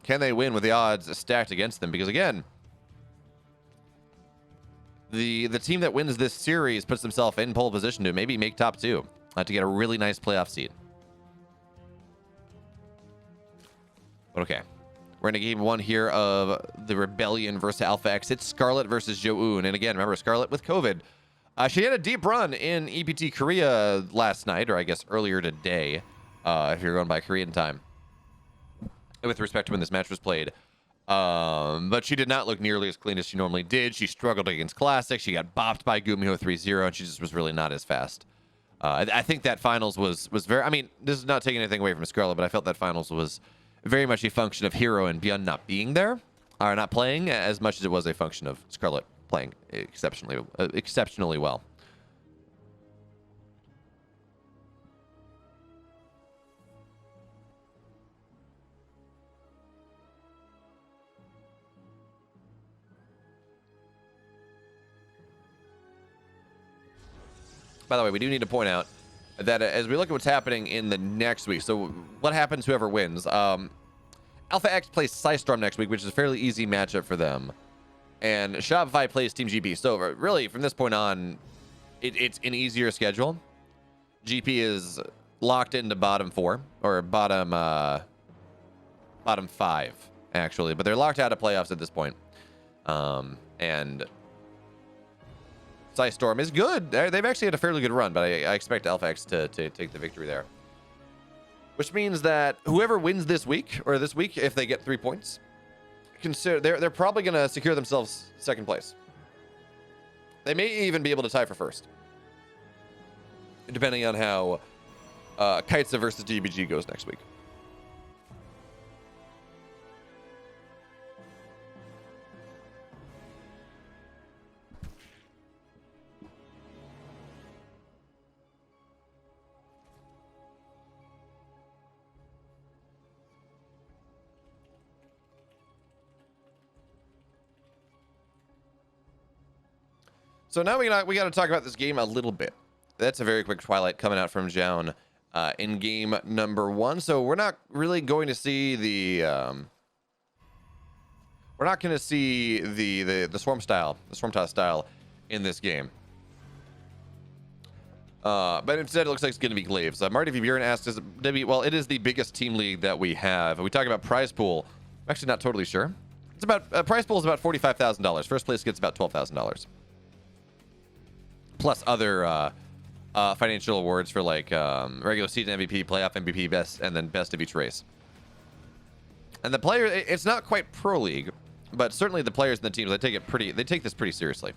Can they win with the odds stacked against them? Because again, the team that wins this series puts themselves in pole position to maybe make top 2 to get a really nice playoff seed. But okay, we're in a game 1 here of the Rebellion versus Alpha X. It's Scarlett versus Zoun. And again, remember Scarlett with COVID. She had a deep run in EPT Korea last night, or I guess earlier today, if you're going by Korean time, with respect to when this match was played. But she did not look nearly as clean as she normally did. She struggled against Classic. She got bopped by Gumiho 3-0, and she just was really not as fast. I think that finals was very... I mean, this is not taking anything away from Scarlett, but I felt that finals was very much a function of Hero and Beyond not being there, or not playing, as much as it was a function of Scarlett playing exceptionally well. By the way, we do need to point out that as we look at what's happening in the next week, so what happens whoever wins, Alpha X plays Psystorm next week, which is a fairly easy matchup for them. And Shopify plays Team GP. So really, from this point on, it's an easier schedule. GP is locked into bottom 4, or bottom 5, actually. But they're locked out of playoffs at this point. And Psystorm is good. They've actually had a fairly good run, but I expect Alpha X to take the victory there. Which means that whoever wins this week, if they get 3 points, they're probably going to secure themselves second place. They may even be able to tie for first, depending on how Kaitsa versus DBG goes next week. So now we got to talk about this game a little bit. That's a very quick Twilight coming out from Zoun in game number 1. So we're not really going to see the the Swarm Toss style in this game. But instead it looks like it's going to be Glaives. Marty V. Buren asked, well, it is the biggest team league that we have. We talk about prize pool. I'm actually not totally sure. It's about prize pool is about $45,000. First place gets about $12,000. Plus other financial awards for like regular season MVP, playoff MVP, best, and then best of each race. And the player, it's not quite pro league, but certainly the players and the teams, they take this pretty seriously.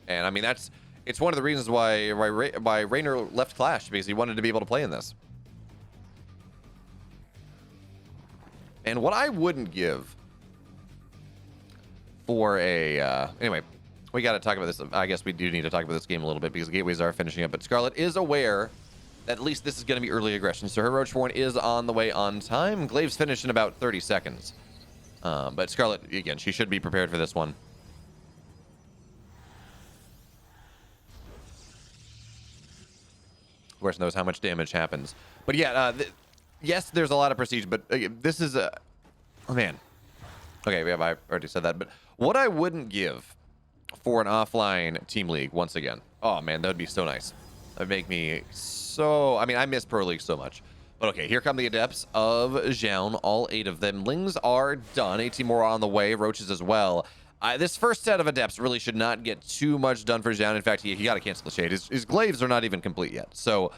And I mean, it's one of the reasons why Raynor left Clash, because he wanted to be able to play in this. And what I wouldn't give for a... anyway, we got to talk about this. I guess we do need to talk about this game a little bit because the gateways are finishing up. But Scarlett is aware that at least this is going to be early aggression. So her Roach Warren is on the way on time. Glaive's finished in about 30 seconds. But Scarlett, again, she should be prepared for this one. Of course, knows how much damage happens. But yeah, yes, there's a lot of prestige, but this is a... Oh, man. Okay, yeah, I already said that. But what I wouldn't give for an offline team league, once again... Oh, man, that would be so nice. That would make me so... I mean, I miss Pro League so much. But okay, here come the Adepts of Zoun. All 8 of them. Lings are done. 18 more on the way. Roaches as well. This first set of Adepts really should not get too much done for Zoun. In fact, he got to cancel the Shade. His Glaives are not even complete yet. So...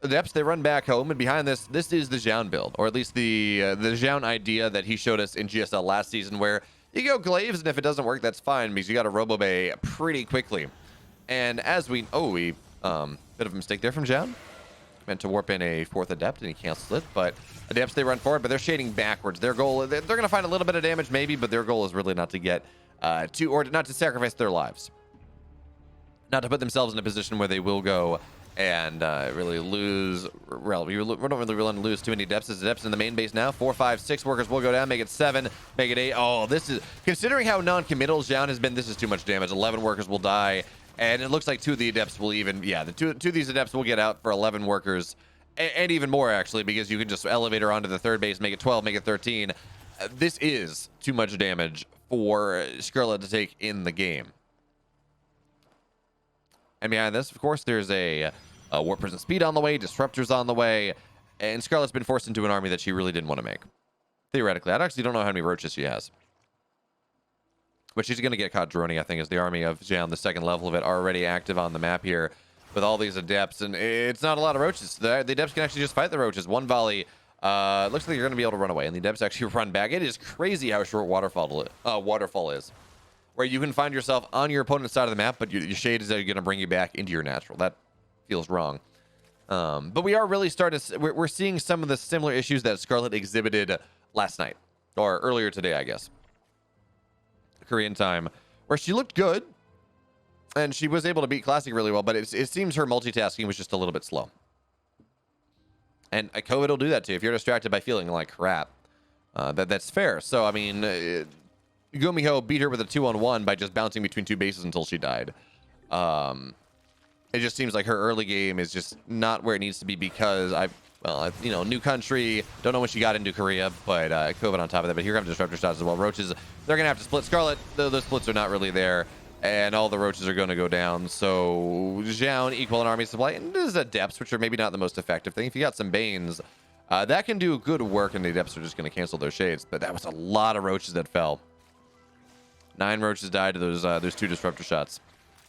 Adepts, they run back home, and behind this is the Zoun build, or at least the Zoun idea that he showed us in GSL last season, where you go Glaives, and if it doesn't work, that's fine, because you got to Robobay pretty quickly. And as we... Oh, bit of a mistake there from Zoun. Meant to warp in a 4th Adept, and he cancels it, but Adepts, they run forward, but they're shading backwards. Their goal... They're going to find a little bit of damage, maybe, but their goal is really not to get... or not to sacrifice their lives. Not to put themselves in a position where they will go... and really lose. Well, we don't really want to lose too many Adepts. There's Adepts in the main base now. 4, 5, 6 workers will go down. Make it 7. Make it 8. Oh, this is... Considering how non-committal Zoun has been, this is too much damage. 11 workers will die. And it looks like 2 of the adepts will even, yeah, the two of these adepts will get out for 11 workers, and even more actually, because you can just elevate her onto the third base, make it 12, make it 13. This is too much damage for Scarlett to take in the game. And behind this, of course, there's a Warp Prison Speed on the way, Disruptors on the way, and Scarlett's been forced into an army that she really didn't want to make. Theoretically, I actually don't know how many roaches she has. But she's going to get caught droning, I think, as the army of Zoun, the second level of it, already active on the map here with all these adepts. And it's not a lot of roaches. The adepts can actually just fight the roaches. One volley. Looks like you're going to be able to run away, and the adepts actually run back. It is crazy how short waterfall is. Where you can find yourself on your opponent's side of the map, but your shade is going to bring you back into your natural. That feels wrong. But we are really we're seeing some of the similar issues that Scarlett exhibited last night, or earlier today, I guess. Korean time, where she looked good, and she was able to beat Classic really well, but it seems her multitasking was just a little bit slow. And COVID will do that too. If you're distracted by feeling like crap, that's fair. So, I mean, Gumiho beat her with a 2-on-1 by just bouncing between 2 bases until she died. It just seems like her early game is just not where it needs to be because new country, don't know when she got into Korea, but COVID on top of that. But here comes Disruptor shots as well. Roaches, they're going to have to split Scarlett. The splits are not really there, and all the roaches are going to go down. So Zoun equal an army supply, and this is adepts, which are maybe not the most effective thing. If you got some Banes, that can do good work, and the adepts are just going to cancel their shades. But that was a lot of roaches that fell. 9 roaches died to those 2 Disruptor shots,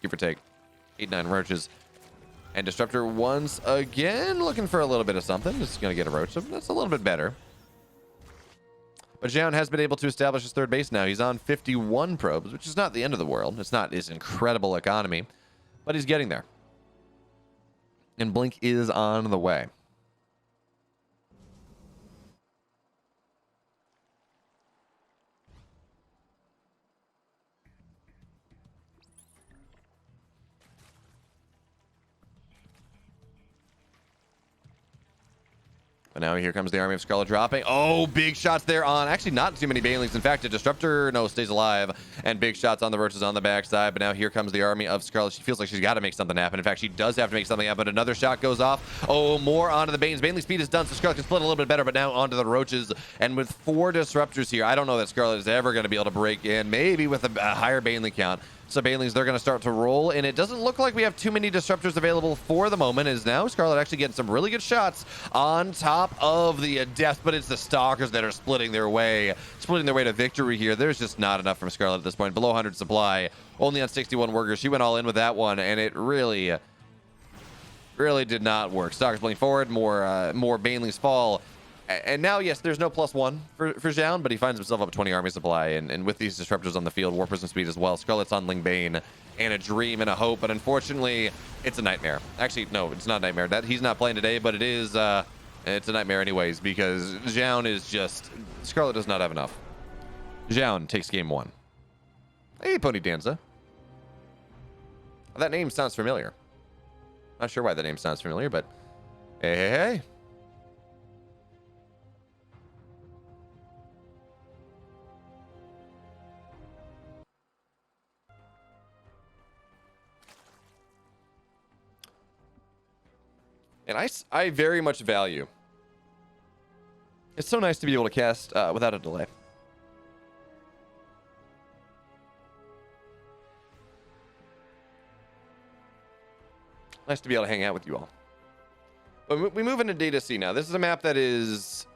give or take. 8-9 roaches. And Disruptor once again looking for a little bit of something. Just going to get a roach. So that's a little bit better. But Zoun has been able to establish his third base now. He's on 51 probes, which is not the end of the world. It's not his incredible economy, but he's getting there. And Blink is on the way. But now here comes the army of Scarlett dropping. Oh, big shots there on. Actually, not too many Banelings. In fact, a Disruptor, stays alive. And big shots on the roaches on the backside. But now here comes the army of Scarlett. She feels like she's got to make something happen. In fact, she does have to make something happen. But another shot goes off. Oh, more onto the Banes. Baneling speed is done, so Scarlett can split a little bit better. But now onto the roaches. And with 4 Disruptors here, I don't know that Scarlett is ever going to be able to break in. Maybe with a higher Baneling count. So Banelings, they're going to start to roll, and it doesn't look like we have too many Disruptors available for the moment, as now Scarlett actually getting some really good shots on top of the Adepts, but it's the Stalkers that are splitting their way to victory here. There's just not enough from Scarlett at this point. Below 100 supply, only on 61 workers. She went all in with that one, and it really did not work. Stalkers playing forward, more Banelings fall. And now, yes, there's no +1 for Zoun, but he finds himself up 20 army supply. And with these Disruptors on the field, War Prison Speed as well, Scarlett's on Ling Bane, and a dream and a hope. But unfortunately, it's a nightmare. Actually, no, it's not a nightmare. He's not playing today, but it is, it's a nightmare anyways, because Zoun is just, Scarlett does not have enough. Zoun takes game 1. Hey, Pony Danza. That name sounds familiar. Not sure why that name sounds familiar, but hey. And I very much value. It's so nice to be able to cast without a delay. Nice to be able to hang out with you all. But we move into Data C now. This is a map that is...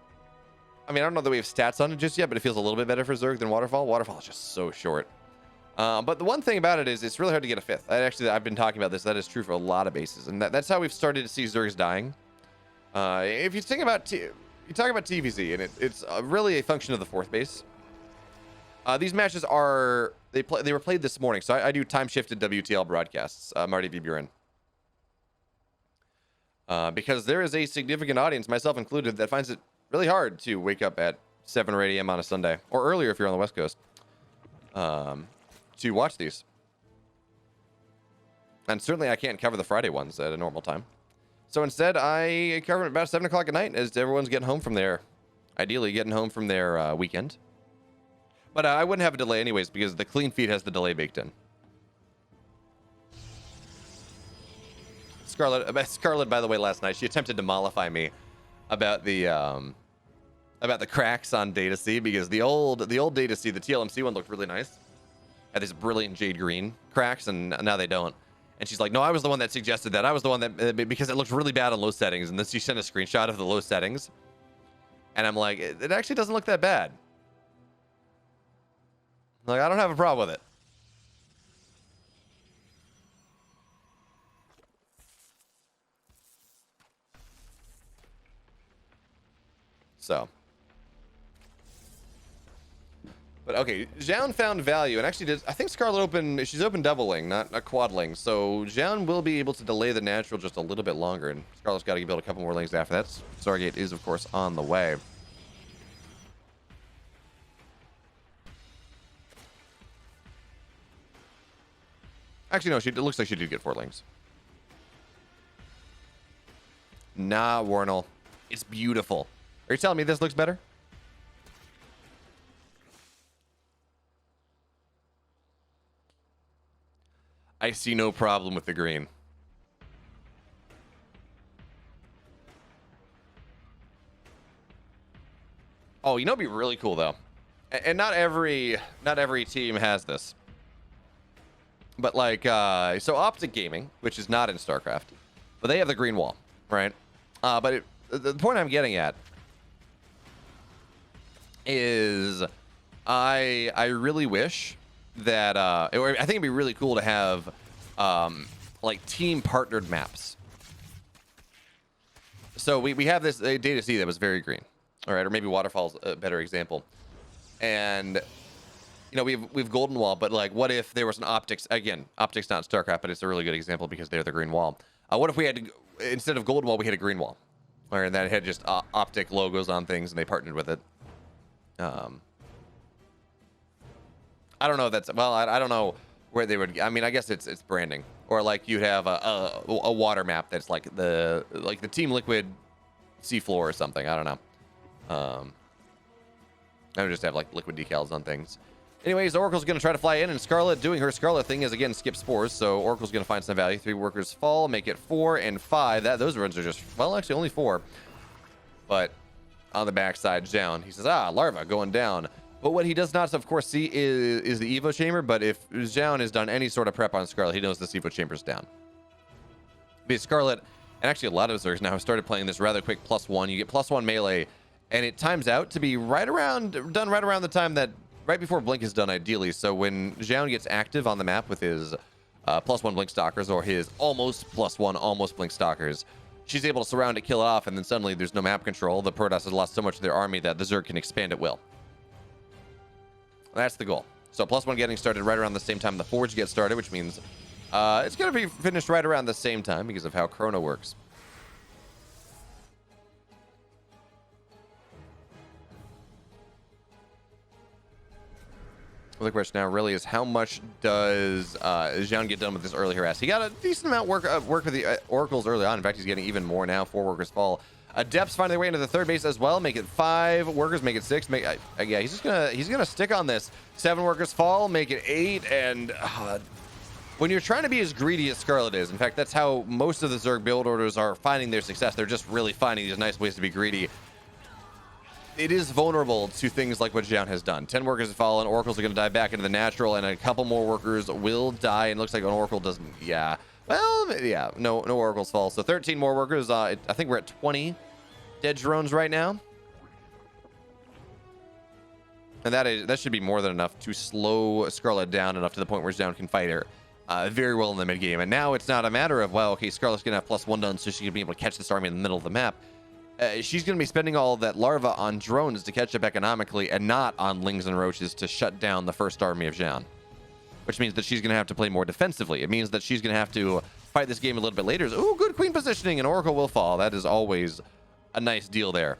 I mean, I don't know that we have stats on it just yet, but it feels a little bit better for Zerg than Waterfall. Waterfall is just so short. But the one thing about it is it's really hard to get a 5th. I've been talking about this. That is true for a lot of bases, and that's how we've started to see Zergs dying. If you think about you talk about TVZ, and it's really a function of the 4th base. These matches they were played this morning, so I do time shifted WTL broadcasts. Marty V. Buren. Because there is a significant audience, myself included, that finds it really hard to wake up at 7 or 8 a.m. on a Sunday, or earlier if you're on the West Coast. To watch these. And certainly I can't cover the Friday ones at a normal time. So instead, I cover it about 7 o'clock at night as everyone's getting home from ideally getting home from their weekend. But I wouldn't have a delay anyways because the clean feed has the delay baked in. Scarlett, by the way, last night, she attempted to mollify me about the cracks on Data C, because the old Data C, the TLMC one, looked really nice. Had these brilliant jade green cracks, and now they don't. And she's like, no, I was the one that suggested that. I was the one that, because it looked really bad on low settings. And then she sent a screenshot of the low settings. And I'm like, it actually doesn't look that bad. Like, I don't have a problem with it. So. But okay, Zoun found value, and actually I think Scarlett she's open doubling, not quadling. So Zoun will be able to delay the natural just a little bit longer, and Scarlett's got to build a couple more lanes after that. Stargate is, of course, on the way. Actually, no, it looks like she did get 4 lanes. Nah, Warnell. It's beautiful. Are you telling me this looks better? I see no problem with the green. Oh, you know, it'd be really cool though, and not every team has this. But like, so Optic Gaming, which is not in StarCraft, but they have the green wall, right? But the point I'm getting at is, I really wish that I think it'd be really cool to have like team partnered maps. So we have this Data C that was very green, all right, or maybe Waterfall's a better example. And you know, we've Golden Wall, but like, what if there was an Optics? Again, Optics not StarCraft, but it's a really good example because they're the green wall. What if we had instead of Golden Wall, we had a green wall, or that had just Optic logos on things, and they partnered with it. I don't know if that's, well, I don't know where they would, I mean, I guess it's branding, or like you'd have a water map that's like the Team Liquid seafloor or something. I don't know. I would just have like liquid decals on things. Anyways, Oracle's going to try to fly in, and Scarlett doing her Scarlett thing is again skip spores. So Oracle's going to find some value. 3 workers fall, make it 4 and 5. Those runs are just, well, actually only 4. But on the backside, Zoun, he says, Larva going down. But what he does not, of course, see is the Evo chamber. But if Zoun has done any sort of prep on Scarlett, he knows this Evo chamber's down. Because Scarlett, and actually a lot of Zergs now have started playing this rather quick +1. You get +1 melee, and it times out to be done right around the time that, right before Blink is done, ideally. So when Zoun gets active on the map with his +1 Blink Stalkers, or his almost +1 almost Blink Stalkers, she's able to surround it, kill it off, and then suddenly there's no map control. The Protoss has lost so much of their army that the Zerg can expand at will. That's the goal. So +1 getting started right around the same time the Forge gets started, which means it's going to be finished right around the same time because of how Chrono works. Well, the question now really is, how much does Zoun get done with this early harass? He got a decent amount work with the Oracles early on. In fact, he's getting even more now. 4 workers fall. Adepts find their way into the third base as well. Make it 5 workers, make it 6. Yeah, he's gonna stick on this. 7 workers fall, make it 8. And when you're trying to be as greedy as Scarlett is, in fact, that's how most of the Zerg build orders are finding their success. They're just really finding these nice ways to be greedy. It is vulnerable to things like what Zoun has done. 10 workers have fallen. Oracles are going to dive back into the natural, and a couple more workers will die. And it looks like an Oracle doesn't. Yeah. Well, yeah. No Oracles fall. So 13 more workers. I think we're at 20 dead drones right now. And that should be more than enough to slow Scarlett down enough to the point where Zoun can fight her very well in the mid game. And now it's not a matter of, well, okay, Scarlett's going to have +1 done, so she's going to be able to catch this army in the middle of the map. She's going to be spending all that larva on drones to catch up economically, and not on lings and roaches to shut down the first army of Zoun. Which means that she's going to have to play more defensively. It means that she's going to have to fight this game a little bit later. Ooh, good queen positioning, and Oracle will fall. That is always a nice deal there.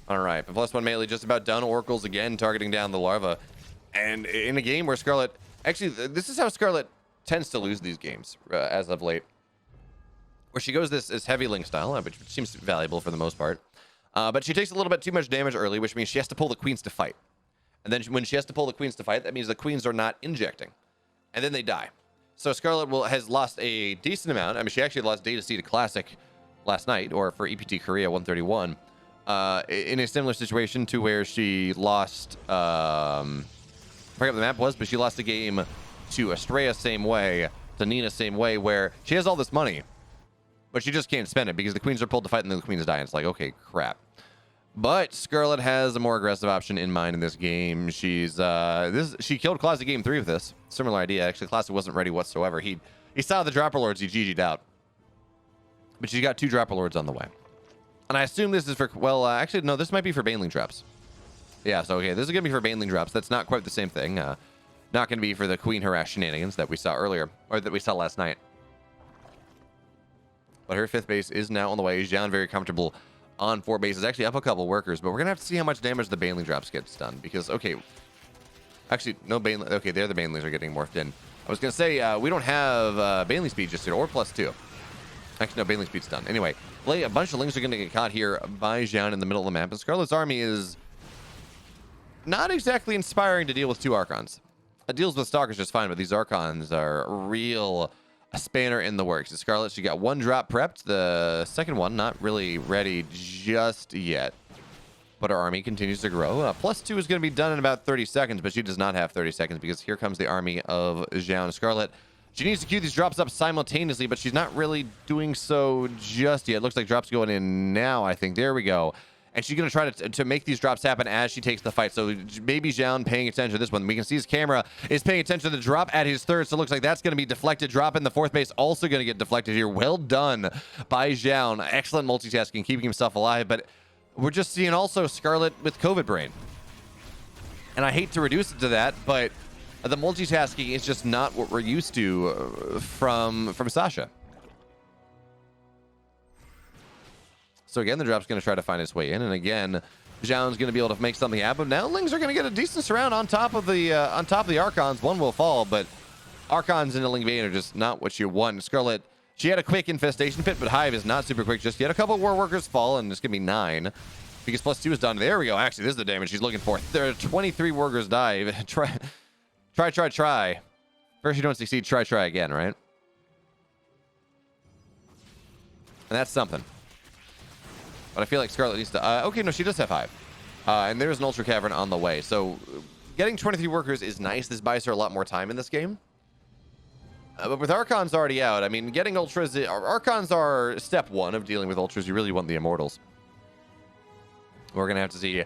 All right, but +1 melee just about done. Oracles again targeting down the larva. And in a game where Scarlett... Actually, this is how Scarlett tends to lose these games as of late. where she goes this heavy link style, which seems valuable for the most part. But she takes a little bit too much damage early, which means she has to pull the queens to fight. And then when she has to pull the queens to fight, that means the queens are not injecting. And then they die. So Scarlett has lost a decent amount. I mean, she actually lost Data C to Classic last night, or for EPT Korea 131, in a similar situation to where she lost, I forget what the map was, but she lost a game to Astrea same way, to Nina same way, where she has all this money, but she just can't spend it because the queens are pulled to fight and then the queens die. And it's like, okay, crap. But Scarlett has a more aggressive option in mind in this game. She killed Classic game 3 with this. Similar idea. Actually, Classic wasn't ready whatsoever. He saw the Dropper Lords, he GG'd out. But she's got 2 Dropper Lords on the way. And I assume this is for, well, actually, no, this might be for Baneling drops. Yeah, so, okay, this is going to be for Baneling drops. That's not quite the same thing. Not going to be for the Queen Harass shenanigans that we saw earlier, or that we saw last night. But her 5th base is now on the way. Zoun very comfortable on 4 bases. Actually up a couple workers, but we're going to have to see how much damage the Baneling drops gets done. Because, okay, actually, no Baneling. Okay, there the Banelings are getting morphed in. I was going to say, we don't have Baneling speed just yet, or +2. Actually, no, Baneling speed's done. Anyway, a bunch of Lings are going to get caught here by Zoun in the middle of the map. And Scarlett's army is not exactly inspiring to deal with 2 Archons. It deals with Stalkers just fine, but these Archons are a spanner in the works. Scarlett, she got 1 drop prepped. The second one, not really ready just yet. But her army continues to grow. +2 is going to be done in about 30 seconds, but she does not have 30 seconds because here comes the army of Zoun. Scarlett, she needs to queue these drops up simultaneously, but she's not really doing so just yet. Looks like drops going in now, I think. There we go. And she's going to try to make these drops happen as she takes the fight. So maybe Zoun paying attention to this one. We can see his camera is paying attention to the drop at his 3rd. So it looks like that's going to be deflected. Drop in the 4th base also going to get deflected here. Well done by Zoun. Excellent multitasking, keeping himself alive. But we're just seeing also Scarlett with COVID brain. And I hate to reduce it to that, but the multitasking is just not what we're used to from Sasha. So again, the drop's going to try to find its way in, and again, Zoun's going to be able to make something happen. Now, Lings are going to get a decent surround on top of the Archons. One will fall, but Archons in a Ling Vein are just not what you want. Scarlett, she had a quick infestation pit, but Hive is not super quick just yet. A couple of War Workers fall, and it's going to be 9 because +2 is done. There we go. Actually, this is the damage she's looking for. There are 23 Workers die. Try. First you don't succeed, try again, right? And that's something. But I feel like Scarlett needs to... okay, no, she does have Hive. And there's an Ultra Cavern on the way. So getting 23 workers is nice. This buys her a lot more time in this game. But with Archons already out, I mean, getting Ultras... Archons are step 1 of dealing with Ultras. You really want the Immortals. We're going to have to see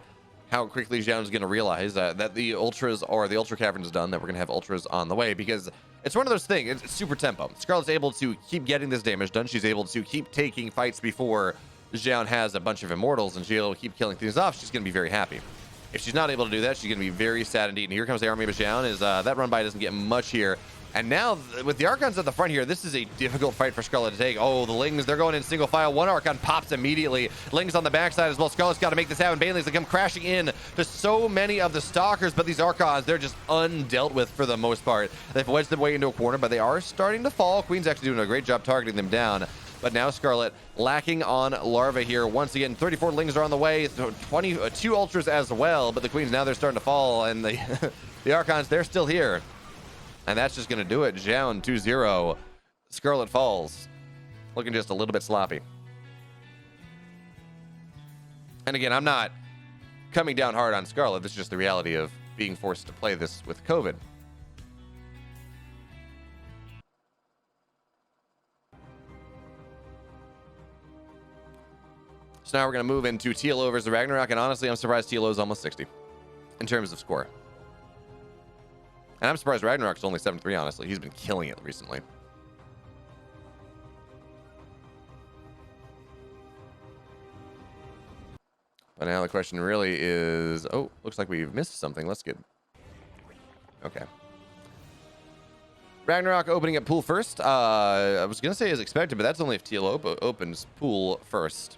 how quickly Zoun's going to realize that the Ultras or the Ultra Cavern is done, that we're going to have Ultras on the way. Because it's one of those things. It's super tempo. Scarlett's able to keep getting this damage done. She's able to keep taking fights before Zoun has a bunch of Immortals, and she's able to keep killing things off. She's going to be very happy. If she's not able to do that, she's going to be very sad indeed. And here comes the army of Zoun. That run by doesn't get much here. And now, with the Archons at the front here, this is a difficult fight for Scarlett to take. Oh, the Lings, they're going in single file. One Archon pops immediately. Lings on the backside as well. Scarlett's got to make this happen. Banelings, they come crashing in to so many of the Stalkers, but these Archons, they're just undealt with for the most part. They've wedged their way into a corner, but they are starting to fall. Queen's actually doing a great job targeting them down. But now Scarlett lacking on Larva here. Once again, 34 Lings are on the way. 22 Ultras as well, but the Queens, now they're starting to fall, and the Archons, they're still here. And that's just going to do it. Zoun 2-0. Scarlett falls. Looking just a little bit sloppy. And again, I'm not coming down hard on Scarlett. This is just the reality of being forced to play this with COVID. So now we're going to move into TLO versus Ragnarok. And honestly, I'm surprised TLO is almost 60 in terms of score. And I'm surprised Ragnarok's only 7-3, honestly. He's been killing it recently. But now the question really is... Oh, looks like we've missed something. Let's get... Okay. Ragnarok opening up pool first. I was going to say as expected, but that's only if TLO opens pool first.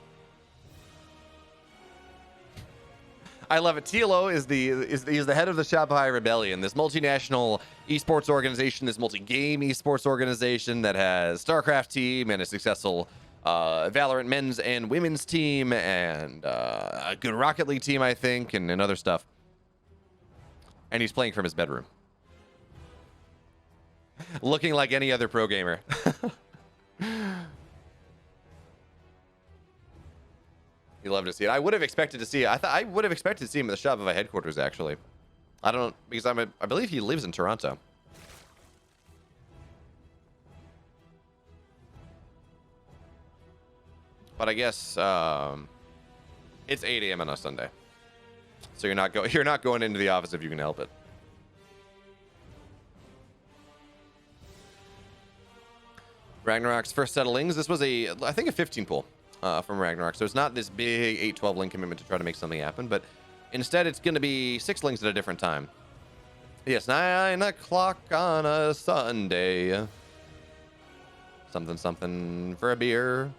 I love it. TLO is the head of the Shopify Rebellion, this multinational esports organization, this multi-game esports organization that has StarCraft team and a successful Valorant men's and women's team and a good Rocket League team, I think, and other stuff. And he's playing from his bedroom, looking like any other pro gamer. You love to see it. I would have expected to see it. I would have expected to see him at the Shopify headquarters, actually. I don't, because I believe he lives in Toronto. But I guess it's 8 a.m. on a Sunday, so you're not going into the office if you can help it. Ragnarok's first set of lings. This was I think a 15 pull from Ragnarok, so it's not this big 8-12 ling commitment to try to make something happen, but instead it's going to be 6 lings at a different time. Yes, 9 o'clock on a Sunday. Something for a beer.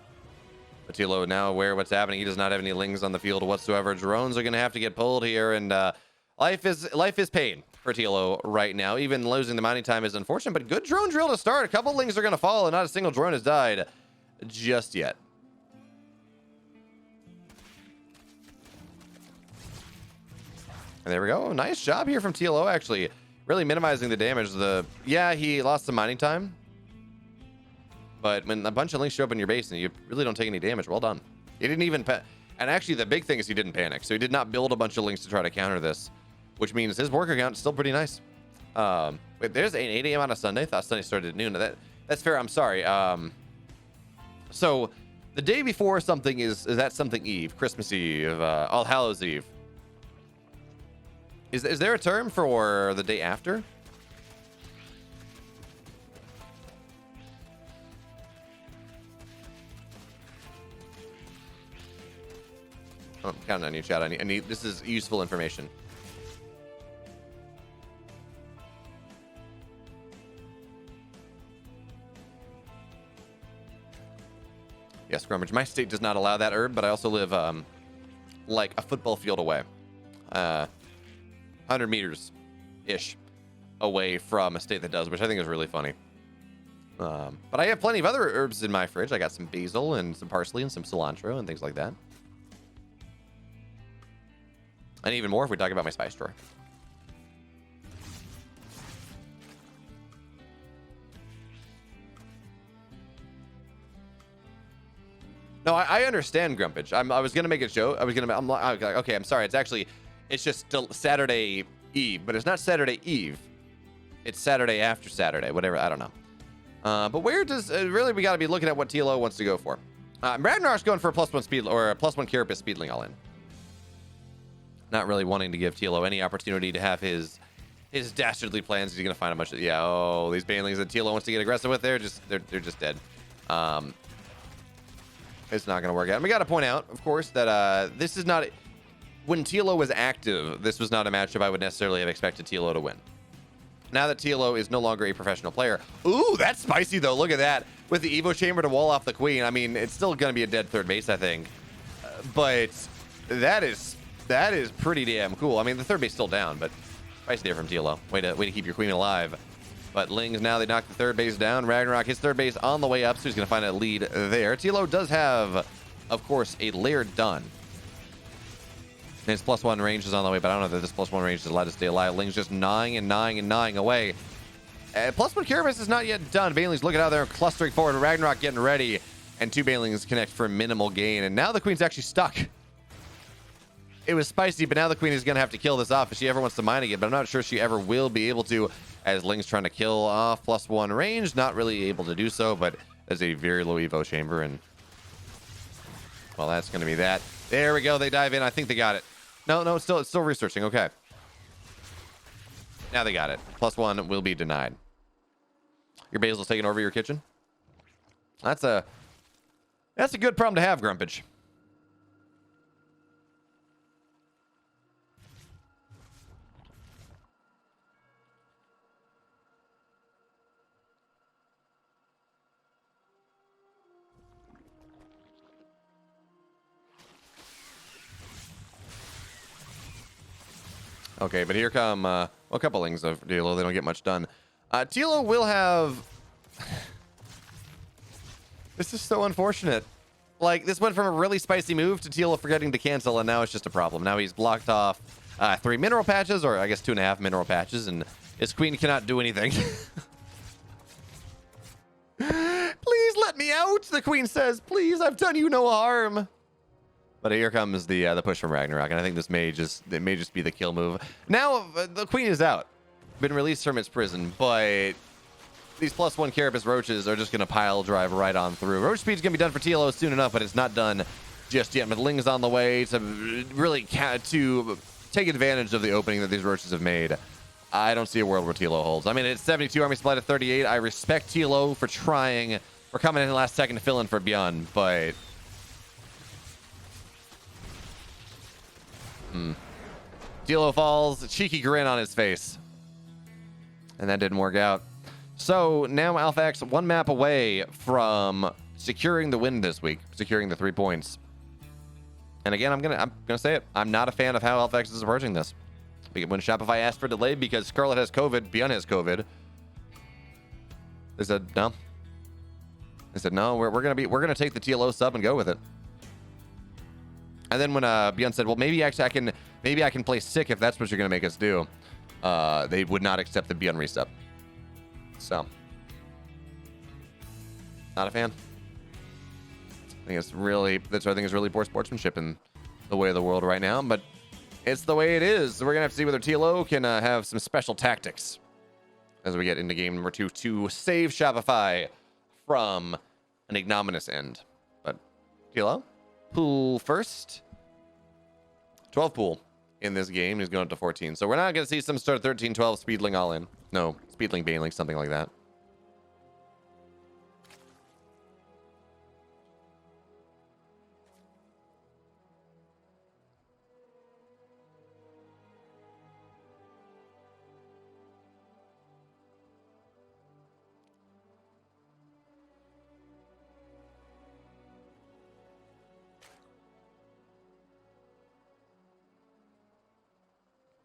Matilo now aware what's happening. He does not have any lings on the field whatsoever. Drones are going to have to get pulled here, and life is pain for Tilo right now. Even losing the mining time is unfortunate, but good drone drill to start. A couple lings are going to fall, and not a single drone has died just yet. And there we go. Nice job here from TLO, actually. Really minimizing the damage. Yeah, he lost some mining time. But when a bunch of links show up in your base and you really don't take any damage, well done. He didn't even... And actually, the big thing is he didn't panic. So he did not build a bunch of links to try to counter this, which means his worker count is still pretty nice. Wait, there's an 8 a.m. on a Sunday. I thought Sunday started at noon. That's fair. I'm sorry. So the day before something is that something Eve, Christmas Eve, All Hallows Eve. Is there a term for the day after? I'm counting on you, chat. I need this is useful information. Yes, Grumbridge. My state does not allow that herb, but I also live like a football field away. 100 meters ish away from a state that does, which I think is really funny. But I have plenty of other herbs in my fridge. I got some basil and some parsley and some cilantro and things like that. And even more if we talk about my spice drawer. No, I understand, Grumpage. I was gonna make a joke. I'm like, okay, I'm sorry. It's just still Saturday Eve, but it's not Saturday Eve. It's Saturday after Saturday, whatever. I don't know. But where does really we got to be looking at what TLO wants to go for? Ragnarok's going for a +1 speed or a +1 carapace speedling all in. Not really wanting to give TLO any opportunity to have his dastardly plans. He's gonna find a bunch of these banelings that TLO wants to get aggressive with. They're just dead. It's not gonna work out. And we got to point out, of course, that this is not when TLO was active. This was not a matchup I would necessarily have expected TLO to win. Now that TLO is no longer a professional player. Ooh, that's spicy though. Look at that with the Evo chamber to wall off the queen. I mean, it's still gonna be a dead third base, I think, but that is pretty damn cool. I mean, the third base still down, but spicy there from TLO. Way to keep your queen alive. But Lings now, they knock the third base down. Ragnarok hits third base on the way up, so he's going to find a lead there. TLO does have, of course, a lair done. And his +1 range is on the way, but I don't know that this +1 range is allowed to stay alive. Lings just gnawing and gnawing and gnawing away. +1 carapace is not yet done. Banelings looking out there and clustering forward. Ragnarok getting ready. And 2 Banelings connect for minimal gain. And now the queen's actually stuck. It was spicy, but now the queen is going to have to kill this off if she ever wants to mine again. But I'm not sure she ever will be able to, as Ling's trying to kill off +1 range. Not really able to do so, but as a very low Evo chamber. And, well, that's going to be that. There we go. They dive in. I think they got it. No, it's still researching. Okay. Now they got it. +1 will be denied. Your basil's taking over your kitchen. That's a good problem to have, Grumpage. Okay, but here come a couple things of TLO. They don't get much done. TLO will have... This is so unfortunate. Like, this went from a really spicy move to TLO forgetting to cancel, and now it's just a problem. Now he's blocked off 3 mineral patches, or I guess 2.5 mineral patches, and his queen cannot do anything. Please let me out, the queen says. Please, I've done you no harm. But here comes the push from Ragnarok, and I think this may just be the kill move. Now the queen is out, been released from its prison, but these +1 Carapace roaches are just going to pile drive right on through. Roach speed's going to be done for TLO soon enough, but it's not done just yet. Ling is on the way to really to take advantage of the opening that these roaches have made. I don't see a world where TLO holds. I mean, it's 72, army supply to 38. I respect TLO for trying, for coming in the last second to fill in for Beyond, but... TLO falls, a cheeky grin on his face. And that didn't work out. So now Alpha X 1 map away from securing the win this week, securing the 3 points. And again, I'm gonna say it. I'm not a fan of how Alpha X is approaching this. When Shopify asked for delay because Scarlett has COVID, Beyond has COVID, they said no. They said no. We're gonna take the TLO sub and go with it. And then when Beyond said, well, maybe I can play sick if that's what you're gonna make us do, they would not accept the Beyond resub. So, not a fan. I think it's really poor sportsmanship in the way of the world right now, but it's the way it is. So we're gonna have to see whether TLO can have some special tactics as we get into game number 2 to save Shopify from an ignominious end. But TLO, pool first. 12 pool in this game. He's going up to 14. So we're not gonna see some sort of 13-12 Speedling all in. No, Speedling, Banelink, something like that.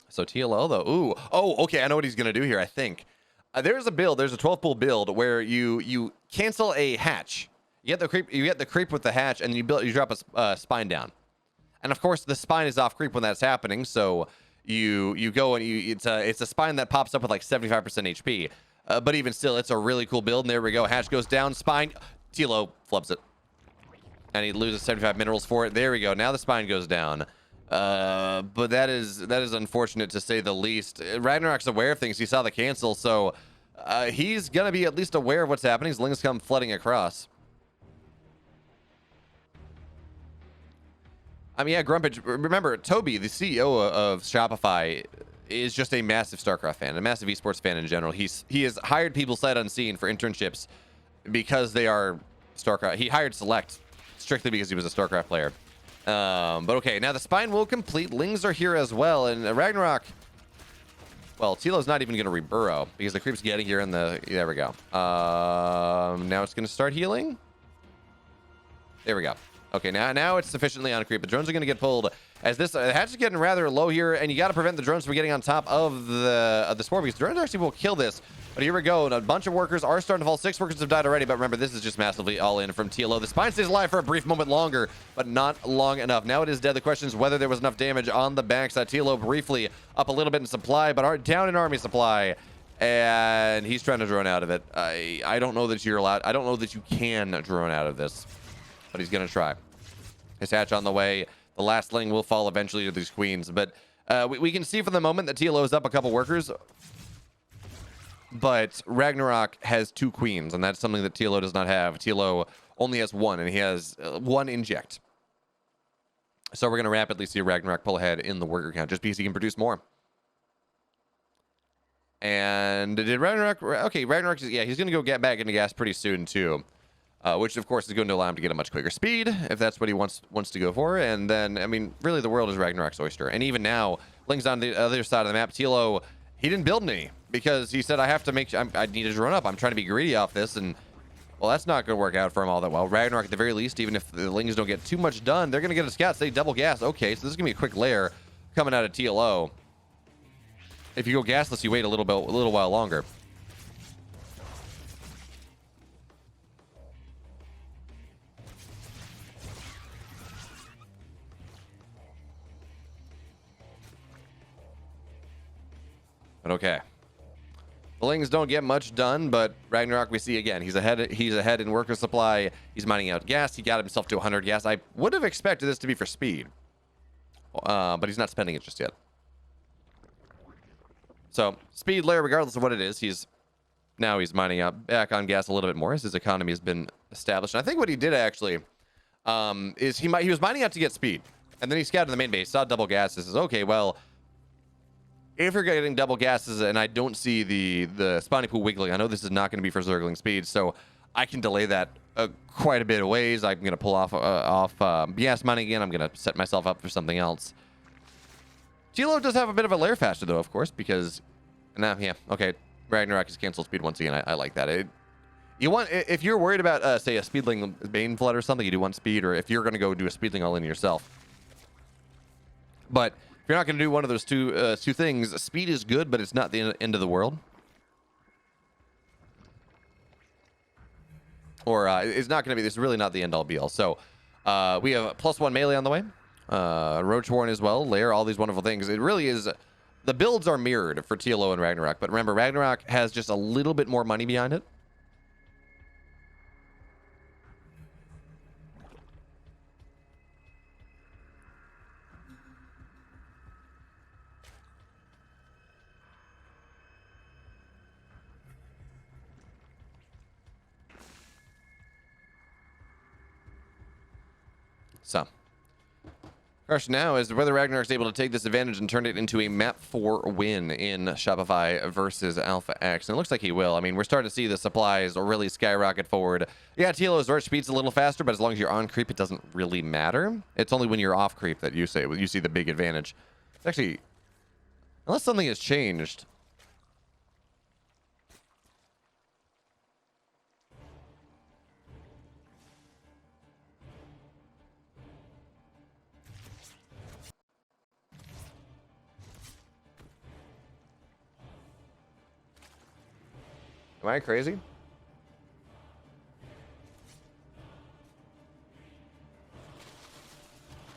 So TLO though, ooh, oh, okay, I know what he's gonna do here. I think there's a 12 pool build where you cancel a hatch. You get the creep with the hatch, and you drop a spine down. And of course, the spine is off creep when that's happening. So you go and it's a spine that pops up with like 75% HP. But even still, it's a really cool build. And there we go. Hatch goes down, spine. TLO flubs it, and he loses 75 minerals for it. There we go. Now the spine goes down. But that is unfortunate to say the least. Ragnarok's aware of things. He saw the cancel, so he's gonna be at least aware of what's happening. Lings come flooding across. I mean, yeah, Grumpage. Remember, Toby, the CEO of Shopify, is just a massive StarCraft fan, a massive esports fan in general. He has hired people sight unseen for internships because they are StarCraft. He hired Select strictly because he was a StarCraft player. But okay, now the spine will complete. Lings are here as well, and Ragnarok. Well, TLO's not even going to reburrow because the creep's getting here, and there we go. Now it's going to start healing. There we go. Okay, now it's sufficiently on creep. The drones are going to get pulled as this hatch is getting rather low here, and you got to prevent the drones from getting on top of the spore because the drones actually will kill this. But here we go. And a bunch of workers are starting to fall. 6 workers have died already, but remember, this is just massively all in from TLO. The spine stays alive for a brief moment longer, but not long enough. Now it is dead. The question is whether there was enough damage on the backside. TLO briefly up a little bit in supply, but are down in army supply, and he's trying to drone out of it. I don't know that you're allowed. I don't know that you can drone out of this, but he's going to try. His hatch on the way. The last Ling will fall eventually to these queens, but we can see for the moment that TLO is up a couple workers. But Ragnarok has 2 queens, and that's something that TLO does not have. TLO only has 1, and he has 1 inject. So we're going to rapidly see Ragnarok pull ahead in the worker count, just because he can produce more. And did Ragnarok... Okay, Ragnarok, yeah, he's going to go get back into gas pretty soon, too. Which, of course, is going to allow him to get a much quicker speed, if that's what he wants to go for. And then, I mean, really, the world is Ragnarok's oyster. And even now, Ling's on the other side of the map. TLO, he didn't build any, because he said, I have to make sure, I need to drone up. I'm trying to be greedy off this, and, well, that's not going to work out for him all that well. Ragnarok, at the very least, even if the Lings don't get too much done, they're going to get a scout, say double gas. Okay, so this is going to be a quick lair coming out of TLO. If you go gasless, you wait a little while longer. But okay. The Lings don't get much done, but Ragnarok we see again. He's ahead in worker supply. He's mining out gas. He got himself to 100 gas. I would have expected this to be for speed. But he's not spending it just yet. So, speed layer, regardless of what it is, he's mining out back on gas a little bit more as his economy has been established. And I think what he did actually is he was mining out to get speed. And then he scouted the main base, saw double gas, and says, okay, well, if you're getting double gases and I don't see the spawning pool wiggling, I know this is not going to be for Zergling speed, so I can delay that quite a bit of ways. I'm going to pull off gas mining again. I'm going to set myself up for something else. Tilo does have a bit of a layer faster, though, of course, because... yeah, okay. Ragnarok has canceled speed once again. I like that. If you're worried about, say, a Speedling Bane Flood or something, you do want speed, or if you're going to go do a Speedling all in yourself. But... if you're not going to do one of those two things, speed is good, but it's not the end of the world. Or it's not going to be. This is really not the end all be all. So we have +1 melee on the way, Roach Warren as well, layer, all these wonderful things. It really is. The builds are mirrored for TLO and Ragnarok, but remember, Ragnarok has just a little bit more money behind it. So, question now is whether Ragnarok's able to take this advantage and turn it into a map 4 win in Shopify versus Alpha X. And it looks like he will. I mean, we're starting to see the supplies really skyrocket forward. Yeah, TLO's rush speed's a little faster, but as long as you're on creep, it doesn't really matter. It's only when you're off creep that you see the big advantage. It's actually, unless something has changed. Am I crazy?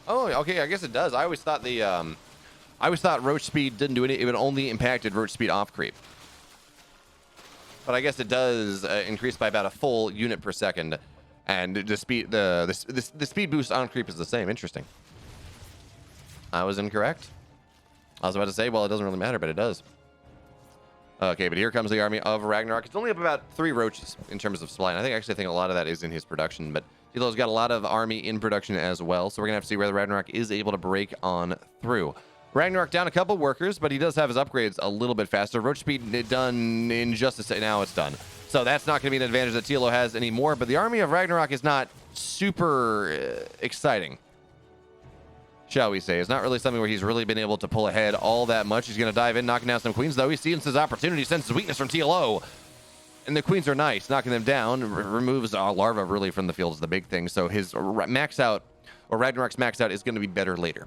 Oh, okay. I guess it does. I always thought roach speed didn't do anything. It only impacted roach speed off creep. But I guess it does increase by about a full unit per second, and the speed boost on creep is the same. Interesting. I was incorrect. I was about to say, well, it doesn't really matter, but it does. Okay, but here comes the army of Ragnarok. It's only up about 3 roaches in terms of supply, and I think a lot of that is in his production, but Tilo's got a lot of army in production as well, so we're going to have to see whether Ragnarok is able to break on through. Ragnarok down a couple workers, but he does have his upgrades a little bit faster. Roach speed done in just a second. Now it's done. So that's not going to be an advantage that Tilo has anymore, but the army of Ragnarok is not super exciting, shall we say. It's not really something where he's really been able to pull ahead all that much. He's going to dive in, knocking down some queens, though. He sees his opportunity, senses weakness from TLO. And the queens are nice, knocking them down. Removes larva really from the field is the big thing. So his max out, or Ragnarok's max out, is going to be better later.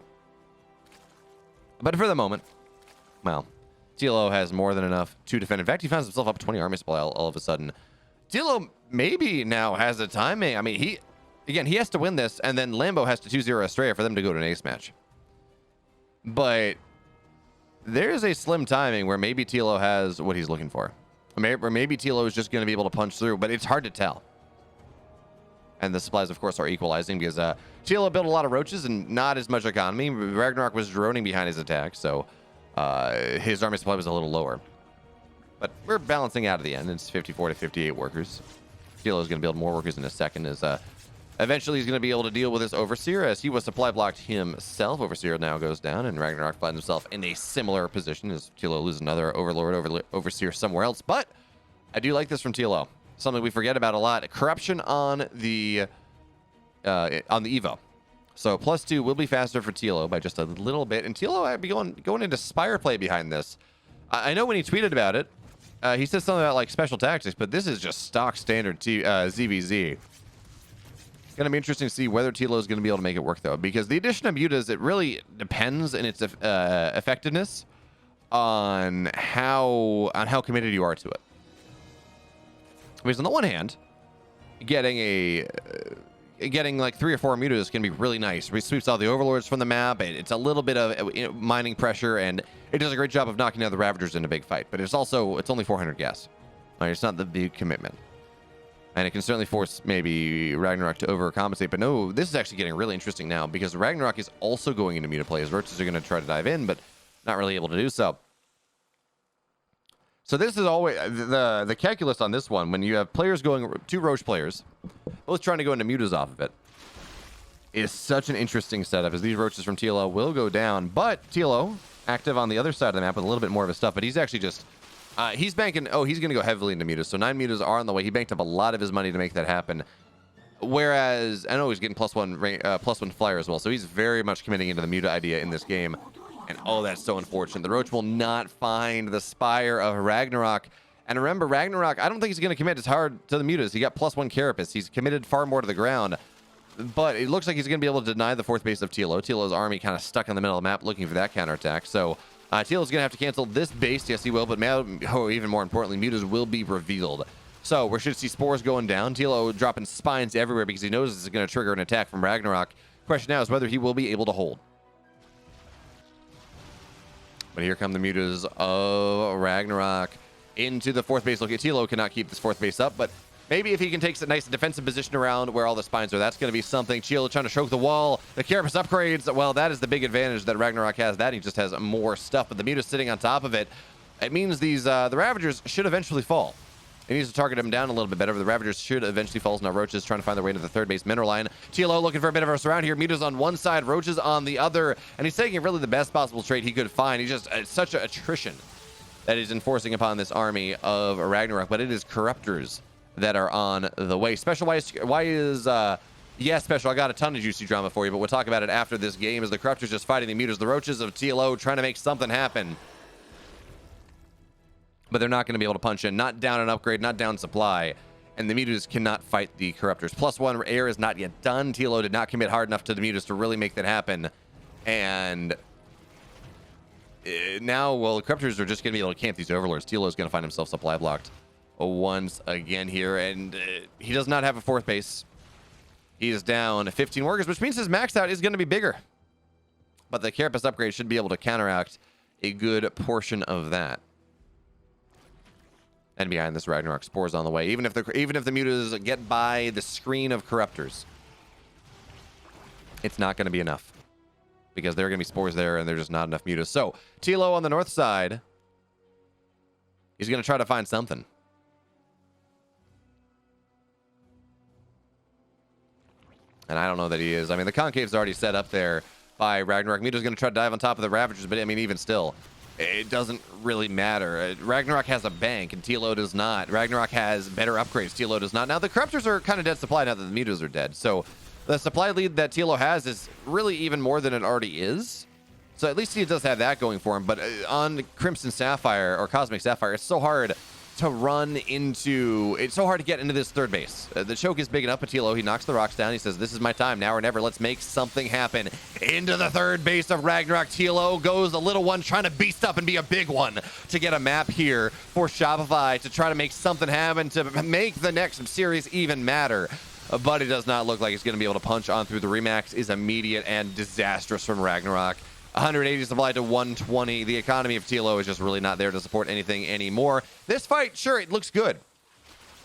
But for the moment, well, TLO has more than enough to defend. In fact, he finds himself up 20 army supply all of a sudden. TLO maybe now has a timing. I mean, he has to win this, and then Lambo has to 2-0 Astrea for them to go to an ace match. But there's a slim timing where maybe TLO has what he's looking for. Or maybe TLO is just going to be able to punch through, but it's hard to tell. And the supplies, of course, are equalizing because TLO built a lot of roaches and not as much economy. Ragnarok was droning behind his attack, so his army supply was a little lower. But we're balancing out at the end. It's 54 to 58 workers. TLO is going to build more workers in a second as eventually he's going to be able to deal with this Overseer as he was supply blocked himself. Overseer now goes down, and Ragnarok finds himself in a similar position as TLO loses another Overseer somewhere else. But I do like this from TLO. Something we forget about a lot. Corruption on the Evo. So +2 will be faster for TLO by just a little bit. And TLO might be going into Spire play behind this. I know when he tweeted about it, he said something about like special tactics, but this is just stock standard ZVZ. It's going to be interesting to see whether TLO is going to be able to make it work, though, because the addition of mutas, it really depends in its effectiveness on how committed you are to it. Because on the one hand, getting like 3 or 4 mutas can be really nice. It sweeps all the overlords from the map. It's a little bit of mining pressure, and it does a great job of knocking down the Ravagers in a big fight. But it's only 400 gas. Like, it's not the big commitment. And it can certainly force maybe Ragnarok to overcompensate. But no, this is actually getting really interesting now because Ragnarok is also going into muta play. As Roaches are going to try to dive in, but not really able to do so. So this is always the calculus on this one. When you have players going, 2 Roach players, both trying to go into mutas off of it, is such an interesting setup as these Roaches from TLO will go down. But TLO active on the other side of the map with a little bit more of his stuff. But he's actually just... he's banking... Oh, he's going to go heavily into mutas. So 9 mutas are on the way. He banked up a lot of his money to make that happen. Whereas... I know he's getting +1 flyer as well. So he's very much committing into the muta idea in this game. And oh, that's so unfortunate. The Roach will not find the Spire of Ragnarok. And remember, Ragnarok, I don't think he's going to commit as hard to the mutas. He got +1 Carapace. He's committed far more to the ground. But it looks like he's going to be able to deny the 4th base of TLO. TLO's army kind of stuck in the middle of the map looking for that counterattack. So... TLO's going to have to cancel this base. Yes, he will. But even more importantly, mutas will be revealed. So we should see spores going down. TLO dropping spines everywhere because he knows this is going to trigger an attack from Ragnarok. Question now is whether he will be able to hold. But here come the mutas of Ragnarok into the 4th base. Look, TLO cannot keep this 4th base up, but maybe if he can take a nice defensive position around where all the spines are, that's going to be something. TLO trying to choke the wall. The Carapace upgrades. Well, that is the big advantage that Ragnarok has. That he just has more stuff, but the mutas sitting on top of it. It means these the Ravagers should eventually fall. He needs to target them down a little bit better, but the Ravagers should eventually fall. Now Roaches trying to find their way to the 3rd base mineral line. TLO looking for a bit of a surround here. Mutas on one side, Roaches on the other, and he's taking really the best possible trade he could find. He's just such an attrition that he's enforcing upon this army of Ragnarok, but it is Corruptors that are on the way. Special, why is yeah, Special, I got a ton of juicy drama for you, but we'll talk about it after this game as the Corruptors just fighting the mutas. The Roaches of TLO trying to make something happen. But they're not going to be able to punch in. Not down an upgrade, not down supply. And the mutas cannot fight the Corruptors. +1 air is not yet done. TLO did not commit hard enough to the mutas to really make that happen. And now, well, the Corruptors are just going to be able to camp these Overlords. TLO is going to find himself supply blocked once again here. And he does not have a 4th base. He is down 15 workers, which means his max out is going to be bigger. But the Carapace upgrade should be able to counteract a good portion of that. And behind this, Ragnarok spores on the way. Even if the mutas get by the screen of Corruptors, it's not going to be enough because there are going to be spores there, and there's just not enough mutas. So TLO on the north side, he's going to try to find something. And I don't know that he is. I mean, the concave's already set up there by Ragnarok. Muta's going to try to dive on top of the Ravagers, but I mean, even still, it doesn't really matter. Ragnarok has a bank, and TLO does not. Ragnarok has better upgrades. TLO does not. Now, the Corruptors are kind of dead supply now that the mutas are dead. So the supply lead that TLO has is really even more than it already is. So at least he does have that going for him. But on Crimson Sapphire or Cosmic Sapphire, it's so hard to run into. It's so hard to get into this 3rd base. The choke is big enough, but TLO, he knocks the rocks down. He says, this is my time, now or never. Let's make something happen. Into the 3rd base of Ragnarok. TLO goes a little one, trying to beast up and be a big one to get a map here for Shopify to try to make something happen, to make the next series even matter. But it does not look like it's going to be able to punch on through. The Remax is immediate and disastrous from Ragnarok. 180 supplied to 120. The economy of TLO is just really not there to support anything anymore. This fight, sure, it looks good.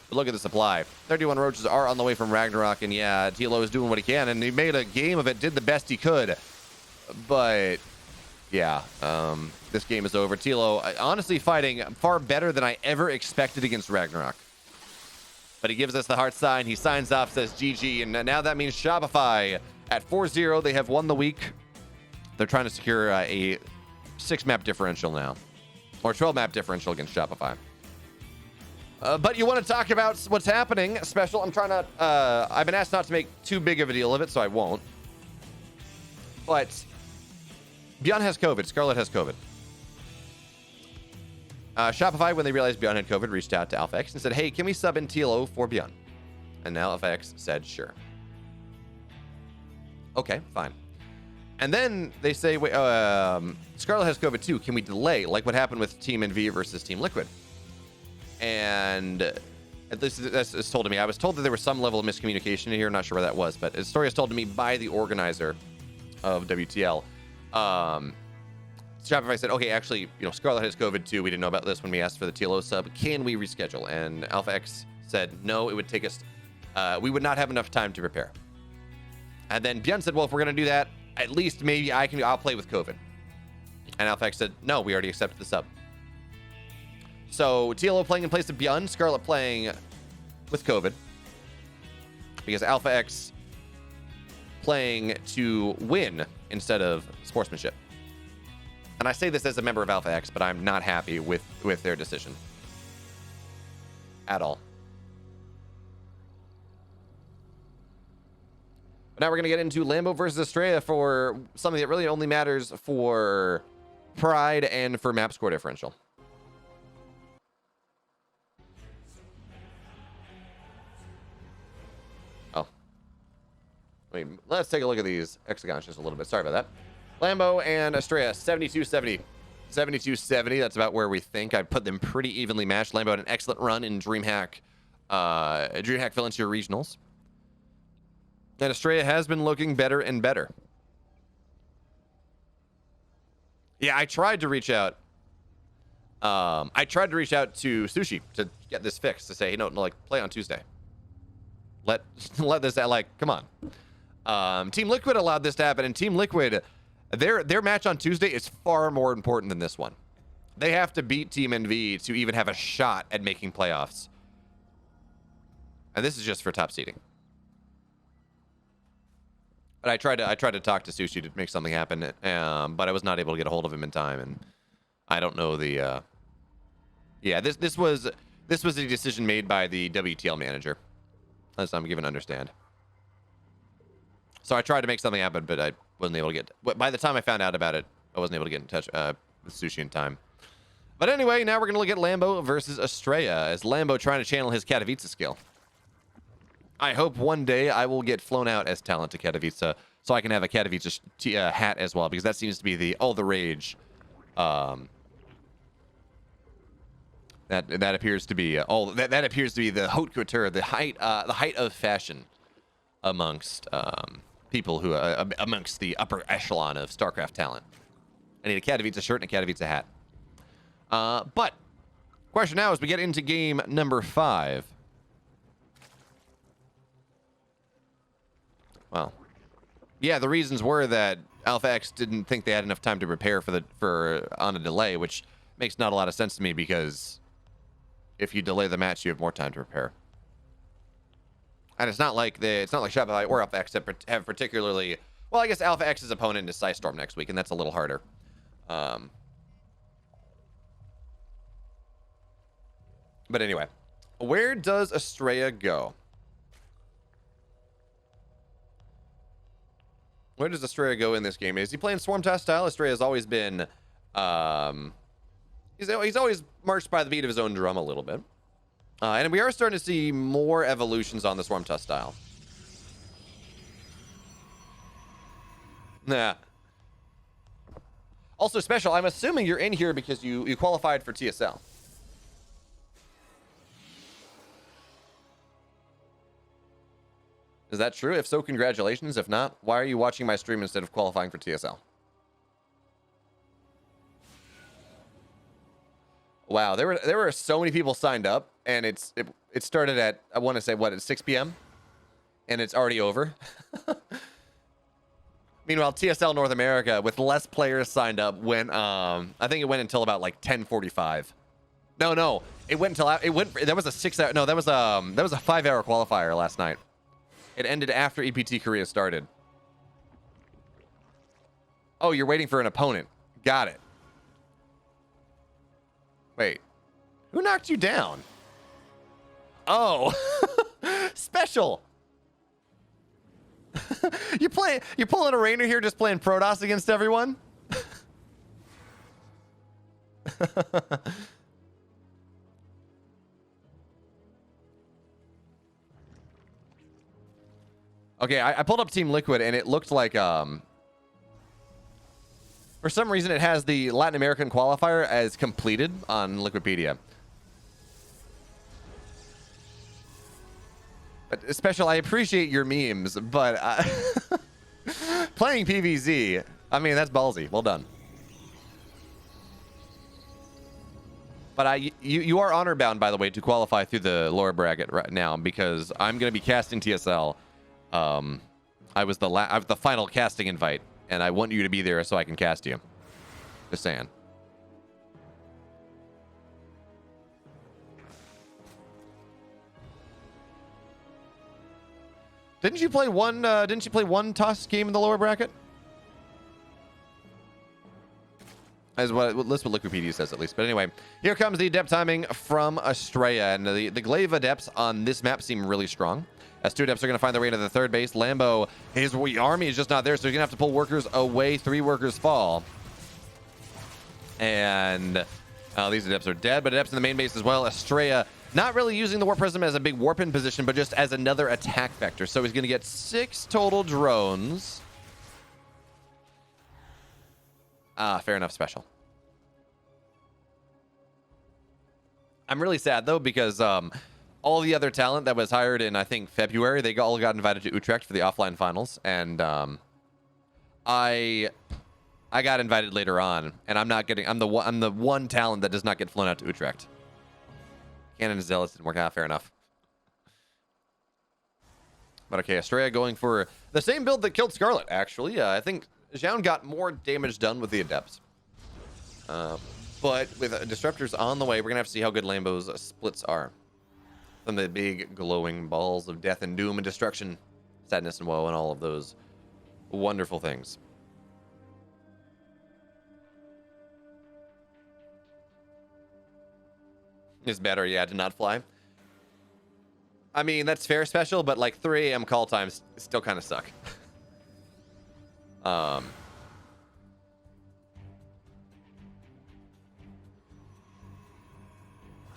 But look at the supply. 31 Roaches are on the way from Ragnarok, and yeah, TLO is doing what he can, and he made a game of it, did the best he could. But yeah, this game is over. TLO honestly fighting far better than I ever expected against Ragnarok. But he gives us the heart sign. He signs off, says GG, and now that means Shopify at 4-0. They have won the week. They're trying to secure a 6-map differential now, or 12-map differential against Shopify. But you want to talk about what's happening, Special? I'm trying to. I've been asked not to make too big of a deal of it, so I won't. But Beyond has COVID. Scarlett has COVID. Shopify, when they realized Beyond had COVID, reached out to AlphaX and said, "Hey, can we sub in TLO for Beyond?" And now AlphaX said, "Sure." Okay, fine. And then they say, wait, Scarlett has COVID too. Can we delay, like what happened with Team NV versus Team Liquid? And at least that's told to me. I was told that there was some level of miscommunication here. I'm not sure where that was, but the story is told to me by the organizer of WTL. Shopify said, okay, actually, you know, Scarlett has COVID too. We didn't know about this when we asked for the TLO sub. Can we reschedule? And Alpha X said, no, it would take us, we would not have enough time to prepare. And then Bjorn said, well, if we're going to do that, at least maybe I'll play with COVID. And Alpha X said, no, we already accepted the sub. So TLO playing in place of Bjorn, Scarlett playing with COVID. Because Alpha X playing to win instead of sportsmanship. And I say this as a member of Alpha X, but I'm not happy with their decision. At all. But now we're going to get into Lambo versus Astrea for something that really only matters for Pride and for map score differential. Oh. I mean, let's take a look at these hexagons just a little bit. Sorry about that. Lambo and Astrea, 72-70. 72-70, that's about where we think. I'd put them pretty evenly matched. Lambo had an excellent run in DreamHack Valencia Regionals. And Astrea has been looking better and better. Yeah, I tried to reach out. I tried to reach out to Sushi to get this fixed, to say, hey, no, like, play on Tuesday. Let this out, like, come on. Team Liquid allowed this to happen, and Team Liquid, their match on Tuesday is far more important than this one. They have to beat Team NV to even have a shot at making playoffs. And this is just for top seeding. But I tried to talk to Sushi to make something happen, but I was not able to get a hold of him in time, and I don't know the. Yeah, this was a decision made by the WTL manager, as I'm given to understand. So I tried to make something happen, but I wasn't able to get. By the time I found out about it, I wasn't able to get in touch with Sushi in time. But anyway, now we're gonna look at Lambo versus Astrea, as Lambo trying to channel his Katowice skill. I hope one day I will get flown out as talent to Katowice, so I can have a Katowice hat as well, because that seems to be the rage. That appears to be that appears to be the haute couture, the height of fashion amongst people who amongst the upper echelon of StarCraft talent. I need a Katowice shirt and a Katowice hat. But question now, as we get into game number 5. Well, yeah, the reasons were that Alpha X didn't think they had enough time to prepare on a delay, which makes not a lot of sense to me, because if you delay the match, you have more time to prepare. And it's not like Shopify or Alpha X have particularly, well, I guess Alpha X's opponent is Psystorm next week, and that's a little harder. But anyway, where does Astrea go? Where does Astrea go in this game? Is he playing Swarm Toss style? Astrea has always been, he's always marched by the beat of his own drum a little bit. And we are starting to see more evolutions on the Swarm Toss style. Nah. Also, Special, I'm assuming you're in here because you qualified for TSL. Is that true? If so, congratulations. If not, why are you watching my stream instead of qualifying for TSL? Wow, there were so many people signed up, and it started at, I want to say, what, at 6 p.m. and it's already over. Meanwhile, TSL North America, with less players signed up, went I think it went until about like 10:45. No, it went until that was a 6-hour. No, that was a 5-hour qualifier last night. It ended after EPT Korea started. Oh, you're waiting for an opponent. Got it. Wait. Who knocked you down? Oh. Special. You're pulling a Rainer here, just playing Protoss against everyone? Okay, I pulled up Team Liquid, and it looked like For some reason, it has the Latin American qualifier as completed on Wikipedia. But Special, I appreciate your memes, but playing PvZ, I mean, that's ballsy. Well done. But you are honor bound, by the way, to qualify through the lower bracket right now, because I'm going to be casting TSL. I was the final casting invite, and I want you to be there so I can cast you. Just saying. Didn't you play one TOS game in the lower bracket? As what Wikipedia says, at least. But anyway, here comes the adept timing from Astrea. And the glaive adepts on this map seem really strong, as 2 adepts are going to find their way to the third base. Lambo, his army is just not there, so he's going to have to pull workers away. 3 workers fall. And these adepts are dead, but adepts in the main base as well. Astrea not really using the warp prism as a big warp in position, but just as another attack vector. So he's going to get 6 total drones. Fair enough, Special. I'm really sad, though, because all the other talent that was hired in, I think, February, they all got invited to Utrecht for the offline finals. And I got invited later on, and I'm the one talent that does not get flown out to Utrecht. Cannon and Zealous didn't work out. Fair enough. But okay, Astrea going for the same build that killed Scarlett, actually. I think Zoun got more damage done with the Adepts. But with Disruptors on the way, we're going to have to see how good Lambo's splits are. From the big glowing balls of death and doom and destruction, sadness and woe, and all of those wonderful things. Is better, yeah, to not fly. I mean, that's fair, Special, but like 3 a.m. call times still kind of suck.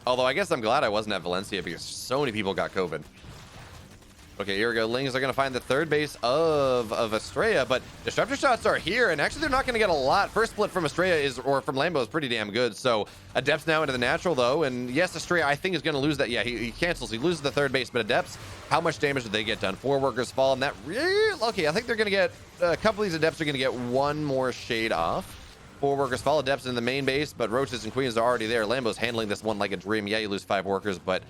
Although I guess I'm glad I wasn't at Valencia because so many people got COVID. Okay, here we go. Lings are going to find the third base of Astrea, but Disruptor shots are here, and actually they're not going to get a lot. First split from Astrea or from Lambo is pretty damn good. So Adepts now into the natural, though, and yes, Astrea I think is going to lose that. Yeah, he cancels. He loses the third base, but Adepts, how much damage did they get done? 4 workers fall, and that really... Okay, I think they're going to get... A couple of these Adepts are going to get 1 more shade off. 4 workers fall. Adepts in the main base, but Roaches and Queens are already there. Lambo's handling this one like a dream. Yeah, you lose 5 workers, but...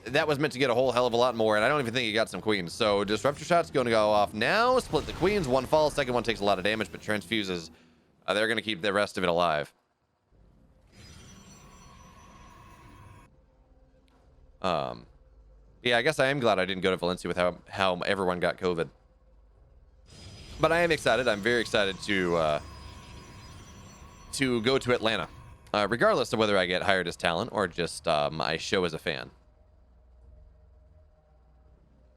that was meant to get a whole hell of a lot more, and I don't even think he got some queens. So Disruptor shot's going to go off now. Split the queens. 1 falls. Second one takes a lot of damage, but transfuses. They're going to keep the rest of it alive. Yeah, I guess I am glad I didn't go to Valencia with how everyone got COVID. But I am excited. I'm very excited to go to Atlanta, regardless of whether I get hired as talent or just I show as a fan.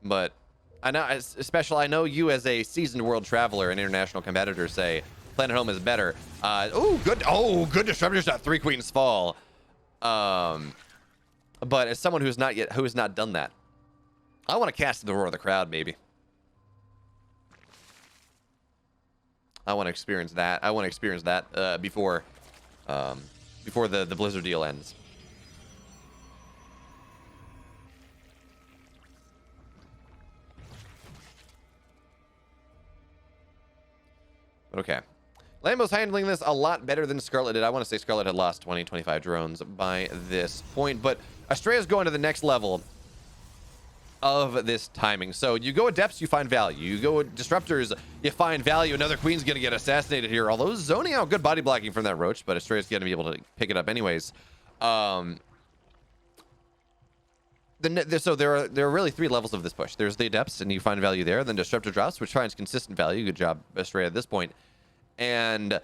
But I know, especially I know you as a seasoned world traveler and international competitor say Planet Home is better. Good Disruptor shot. 3 queens fall. But as someone who has not done that, I want to cast the roar of the crowd, maybe. I want to experience that. I want to experience that before the Blizzard deal ends. Okay. Lambo's handling this a lot better than Scarlett did. I want to say Scarlett had lost 20, 25 drones by this point, but Astrea's going to the next level of this timing. So you go Adepts, you find value. You go Disruptors, you find value. Another Queen's going to get assassinated here, although zoning out good body blocking from that Roach, but Astrea's going to be able to pick it up anyways. So there are really 3 levels of this push. There's the Adepts, and you find value there. Then Disruptor drops, which finds consistent value. Good job, Astrea, at this point. And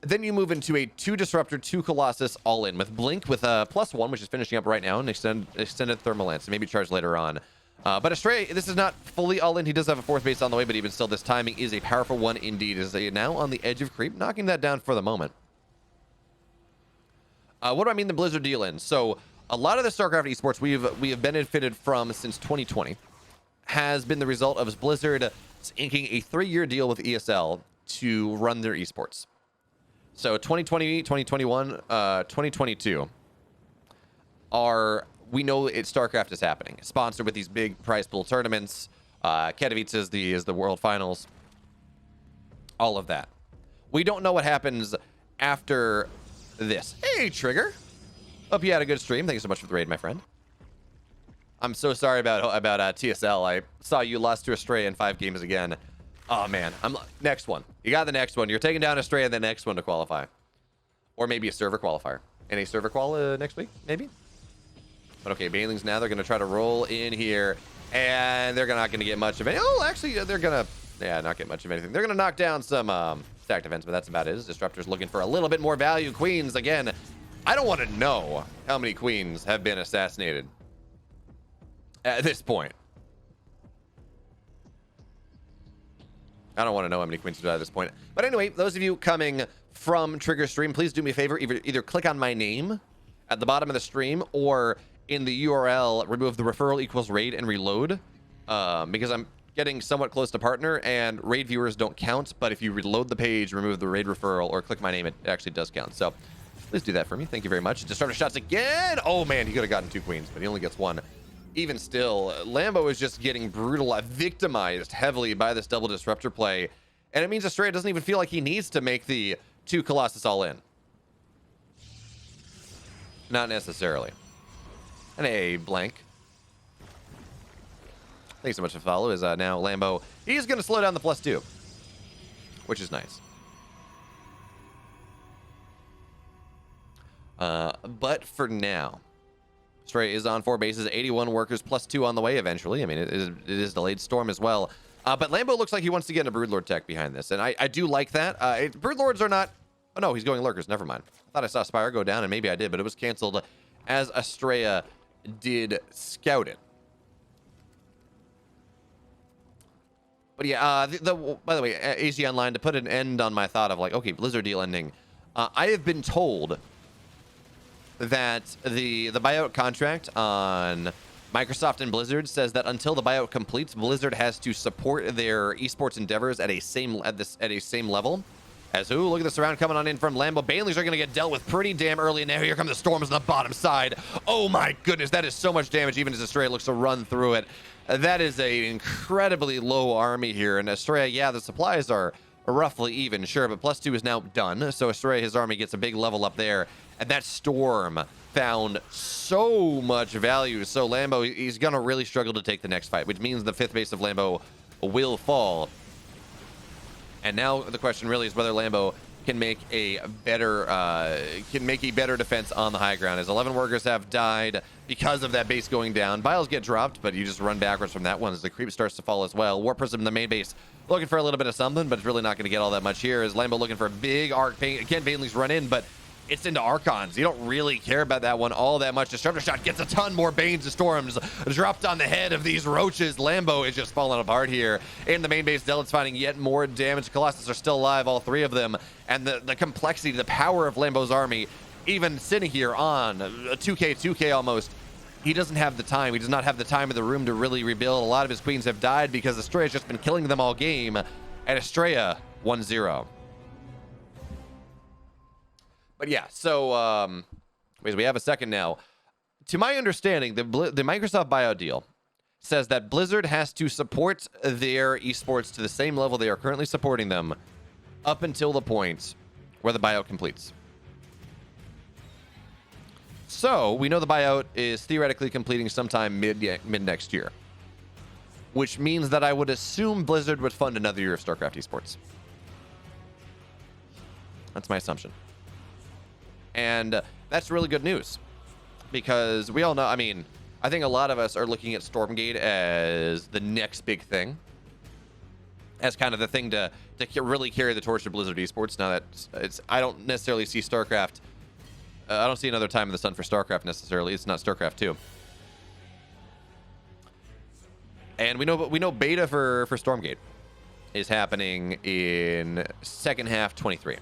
then you move into a 2 Disruptor, 2 Colossus all-in with Blink with a +1, which is finishing up right now, and extended Thermal Lance, and maybe charge later on. But Astrea, this is not fully all-in. He does have a 4th base on the way, but even still, this timing is a powerful one indeed. Is now on the edge of creep, knocking that down for the moment. What do I mean the Blizzard deal in? So a lot of the StarCraft esports we have benefited from since 2020 has been the result of Blizzard inking a 3-year deal with ESL to run their esports. So 2020, 2021, 2022 we know StarCraft is happening. Sponsored with these big prize pool tournaments. Katowice is the world finals. All of that. We don't know what happens after this. Hey, Trigger. Hope you had a good stream. Thank you so much for the raid, my friend. I'm so sorry about TSL. I saw you lost to Astrea in 5 games again. Oh, man. Next one. You got the next one. You're taking down Astrea and the next one to qualify. Or maybe a server qualifier. And a server qual next week, maybe? But okay, Banelings now. They're going to try to roll in here. And they're not going to get much of it. Oh, actually, they're going to... Yeah, not get much of anything. They're going to knock down some stacked events, but that's about it. Disruptor's looking for a little bit more value. Queens, again, I don't want to know how many queens have been assassinated at this point. I don't want to know how many queens have died at this point. But anyway, those of you coming from Trigger Stream, please do me a favor. Either click on my name at the bottom of the stream or in the URL, remove the referral equals raid and reload. Because I'm getting somewhat close to partner and raid viewers don't count, but if you reload the page, remove the raid referral, or click my name, it actually does count. So please do that for me. Thank you very much. Disruptor shots again. Oh man, he could have gotten 2 queens, but he only gets 1. Even still, Lambo is just getting victimized heavily by this double disruptor play, and it means Astrea doesn't even feel like he needs to make the 2 Colossus all in. Not necessarily. And a blank. Thanks so much for the follow. Is now Lambo. He's going to slow down the +2, which is nice. But for now, Astrea is on 4 bases, 81 workers, +2 on the way eventually. I mean, it is delayed storm as well. But Lambo looks like he wants to get into Broodlord tech behind this, and I do like that. Broodlords are not... Oh, no, he's going Lurkers. Never mind. I thought I saw Spire go down, and maybe I did, but it was canceled as Astrea did scout it. But yeah, by the way, AZ Online, to put an end on my thought of like, okay, Blizzard deal ending, I have been told that the buyout contract on Microsoft and Blizzard says that until the buyout completes, Blizzard has to support their esports endeavors at a same level. As ooh, look at this round coming on in from Lambo. Banelings are going to get dealt with pretty damn early, and now here come the storms on the bottom side. Oh my goodness, that is so much damage, even as Astrea looks to run through it. That is an incredibly low army here, and Astrea, yeah, the supplies are roughly even, sure, but +2 is now done, so Astrea, his army gets a big level up there, and that storm found so much value, so Lambo, he's going to really struggle to take the next fight, which means the 5th base of Lambo will fall. And now the question really is whether Lambo can make a better defense on the high ground, as 11 workers have died because of that base going down. Biles get dropped, but you just run backwards from that one as the creep starts to fall as well. War Prism in the main base looking for a little bit of something, but it's really not going to get all that much here. As Lambo looking for a big arc. Again, Banelings run in, but it's into Archons. You don't really care about that one all that much. Disruptor shot gets a ton more Banes and Storms dropped on the head of these roaches. Lambo is just falling apart here. In the main base, Zealot's finding yet more damage. Colossus are still alive, all 3 of them. And the complexity, the power of Lambo's army, even sitting here on a 2K almost, he doesn't have the time. He does not have the time in the room to really rebuild. A lot of his queens have died because Astrea's just been killing them all game. And Astrea 1-0. But yeah, so we have a second now. To my understanding, the Microsoft buyout deal says that Blizzard has to support their esports to the same level they are currently supporting them up until the point where the buyout completes. So we know the buyout is theoretically completing sometime mid next year, which means that I would assume Blizzard would fund another year of StarCraft esports. That's my assumption. And that's really good news because we all know, I mean, I think a lot of us are looking at Stormgate as the next big thing, as kind of the thing to really carry the torch of Blizzard esports. Now that I don't necessarily see StarCraft. I don't see another time in the sun for StarCraft necessarily. It's not StarCraft 2. And we know beta for Stormgate is happening in second half 23.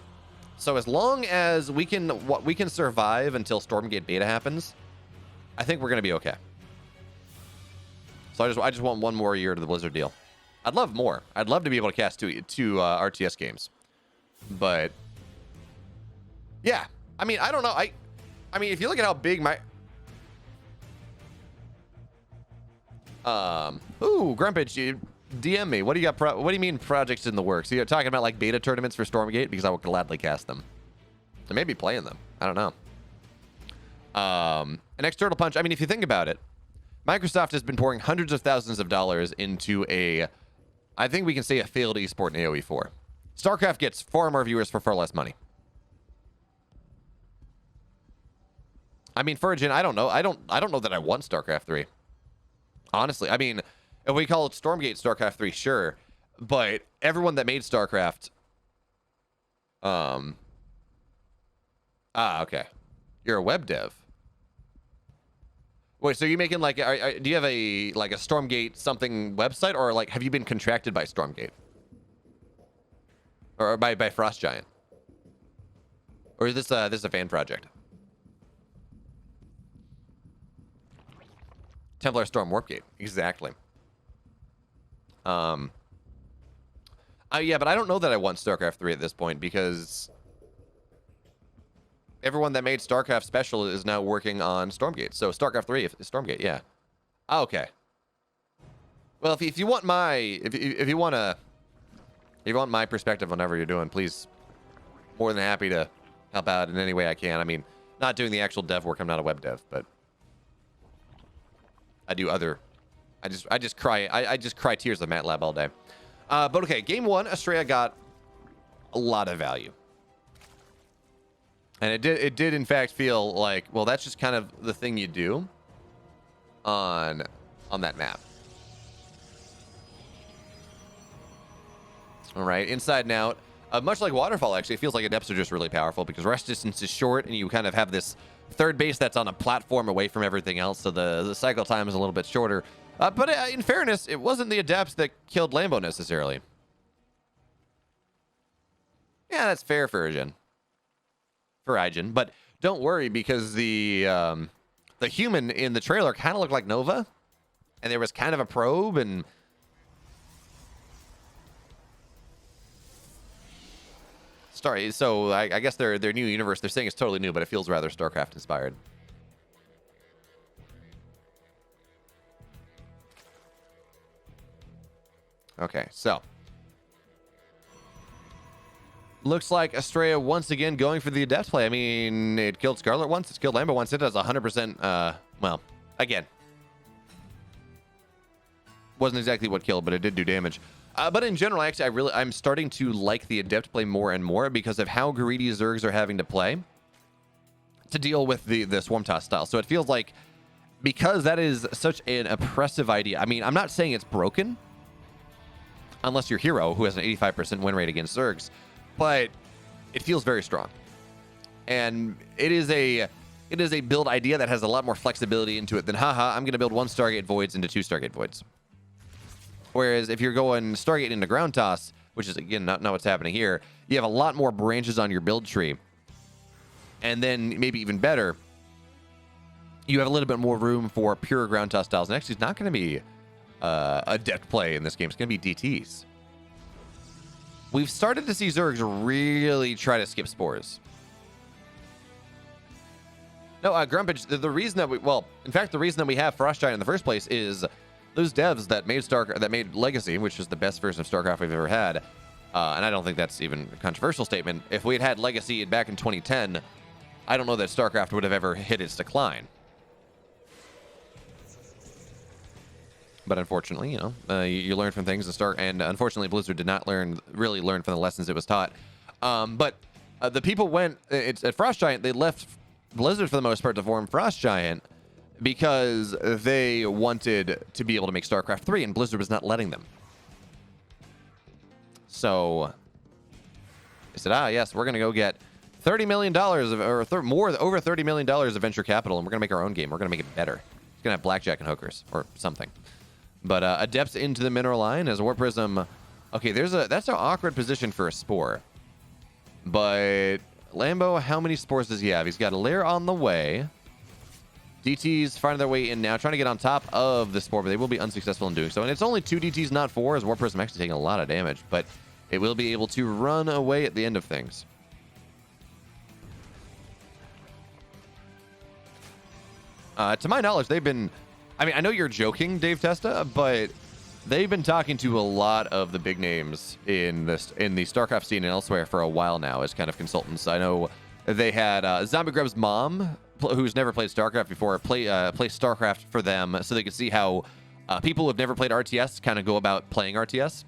So as long as we can survive until Stormgate beta happens, I think we're going to be okay. So I just want one more year to the Blizzard deal. I'd love more. I'd love to be able to cast two RTS games But yeah, I mean, I don't know. I mean, if you look at how big my Grumpage, you DM me. What do you got? What do you mean projects in the works? You're talking about like beta tournaments for Stormgate, because I will gladly cast them. I may be playing them. I don't know. An external punch. I mean, if you think about it, Microsoft has been pouring hundreds of thousands of dollars into I think we can say a failed esport in AoE4. StarCraft gets far more viewers for far less money. I mean, Furgin, I don't know. I don't know that I want StarCraft 3. Honestly, I mean, if we call it Stormgate StarCraft 3, sure. But everyone that made StarCraft, okay. You're a web dev. Wait, so you making like, do you have a Stormgate something website, or like have you been contracted by Stormgate? Or by Frost Giant? Or is this a fan project? Templar Storm Warpgate, exactly. Yeah, but I don't know that I want StarCraft 3 at this point, because everyone that made StarCraft Special is now working on Stormgate. So StarCraft 3 is Stormgate, yeah. Oh, okay. Well, if you want my if you want my perspective on whatever you're doing, please, more than happy to help out in any way I can. I mean, not doing the actual dev work. I'm not a web dev, but I do other. I just cry tears of MATLAB all day. But okay, game one, Astrea got a lot of value. And it did in fact feel like, well, that's just kind of the thing you do on that map. All right, inside and out. Much like Waterfall, actually, it feels like adepts are just really powerful because rest distance is short, and you kind of have this third base that's on a platform away from everything else, so the cycle time is a little bit shorter. But in fairness, it wasn't the adepts that killed Lambo necessarily. Yeah, that's fair, Furigen. But don't worry, because the human in the trailer kind of looked like Nova, and there was kind of a probe, and so I guess their new universe, they're saying it's totally new, but it feels rather StarCraft inspired. Okay, so looks like Astrea once again going for the adept play. I mean, it killed Scarlett once, it's killed Lambo once. It does 100%. Well, again, wasn't exactly what killed, but it did do damage. But in general, actually, I'm starting to like the adept play more and more because of how greedy Zergs are having to play to deal with the Swarm Toss style. So it feels like, because that is such an oppressive idea. I mean, I'm not saying it's broken, unless you're Hero, who has an 85% win rate against Zergs, but it feels very strong. And it is a build idea that has a lot more flexibility into it than, haha, I'm going to build one Stargate Voids into two Stargate Voids. Whereas if you're going Stargate into Ground Toss, which is, again, not what's happening here, you have a lot more branches on your build tree. And then, maybe even better, you have a little bit more room for pure Ground Toss styles. And actually, it's not going to be adept play in this game. It's going to be DTs. We've started to see Zergs really try to skip spores. No, Grumpage, the reason that the reason that we have Frost Giant in the first place is those devs that made Legacy, which is the best version of StarCraft we've ever had, and I don't think that's even a controversial statement. If we had Legacy back in 2010, I don't know that StarCraft would have ever hit its decline. But unfortunately, you learn from things and unfortunately, Blizzard did not really learn from the lessons it was taught. But the people at Frost Giant, they left Blizzard for the most part to form Frost Giant because they wanted to be able to make StarCraft 3, and Blizzard was not letting them. So they said, yes, we're going to go get $30 million over $30 million of venture capital, and we're going to make our own game. We're going to make it better. It's going to have blackjack and hookers or something. But adepts into the mineral line as War Prism. Okay, that's an awkward position for a spore. But Lambo, how many spores does he have? He's got a lair on the way. DTs finding their way in now, trying to get on top of the spore, but they will be unsuccessful in doing so. And it's only 2 DTs, not 4, as War Prism actually taking a lot of damage. But it will be able to run away at the end of things. To my knowledge, they've been... I mean, I know you're joking, Dave Testa, but they've been talking to a lot of the big names in the StarCraft scene and elsewhere for a while now as kind of consultants. I know they had Zombie Grub's mom, who's never played StarCraft before, play StarCraft for them so they could see how people who have never played RTS kind of go about playing RTS.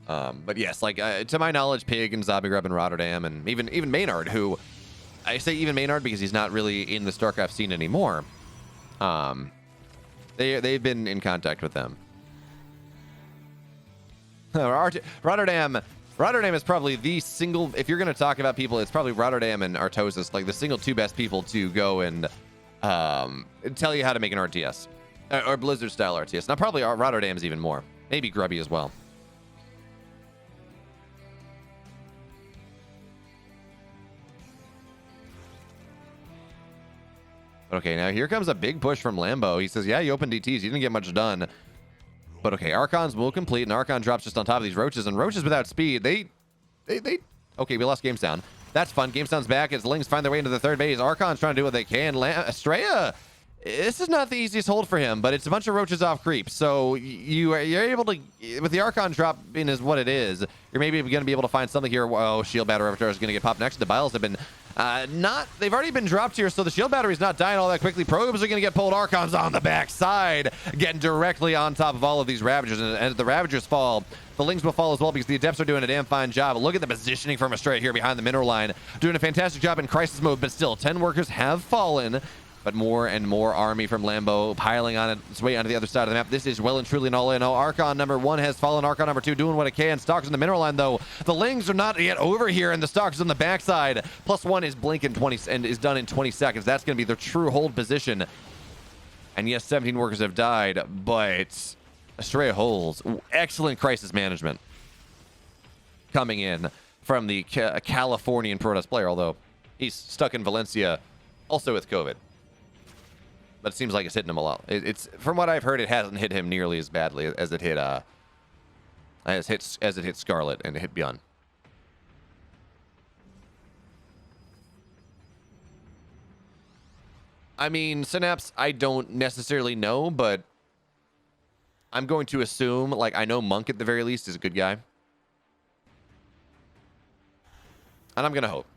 But yes, like to my knowledge, Pig and Zombie Grub and Rotterdam and even Maynard, who I say even Maynard because he's not really in the StarCraft scene anymore. They've been in contact with them. Rotterdam is probably the single, if you're going to talk about people, it's probably Rotterdam and Artosis, like the single two best people to go and tell you how to make an RTS or Blizzard style RTS. Now probably Rotterdam's even more, maybe Grubby as well. Okay, now here comes a big push from Lambo. He says, yeah, you opened DTs. You didn't get much done. But okay, Archons will complete, and Archon drops just on top of these Roaches, and Roaches without speed, they okay, we lost Gamestown. That's fun. Gamestown's back as Lings find their way into the third base. Archon's trying to do what they can. Astrea, this is not the easiest hold for him, but it's a bunch of Roaches off creep. So you're able to, with the Archon drop in is what it is, you're maybe going to be able to find something here. Oh, Shield Battery Avatar is going to get popped next. The Biles have been they've already been dropped here, so the shield battery's not dying all that quickly. Probes are going to get pulled. Archon's on the backside, getting directly on top of all of these Ravagers, and as the Ravagers fall, the Lings will fall as well because the Adepts are doing a damn fine job. Look at the positioning from Astrea here behind the mineral line, doing a fantastic job in crisis mode, but still 10 workers have fallen. But more and more army from Lambo piling on its way onto the other side of the map. This is well and truly an all-in. Oh, Archon number 1 has fallen. Archon number 2 doing what it can. Stalkers in the mineral line, though. The Lings are not yet over here, and the Stalkers on the backside. +1 is blink in 20 and is done in 20 seconds. That's going to be their true hold position. And yes, 17 workers have died, but Astrea holds. Excellent crisis management coming in from the Californian Protoss player, although he's stuck in Valencia also with COVID. But it seems like it's hitting him a lot. It's from what I've heard, it hasn't hit him nearly as badly as it hit Scarlett and it hit Bjorn. I mean, Synapse, I don't necessarily know, but I'm going to assume, like, I know Monk at the very least is a good guy. And I'm going to hope.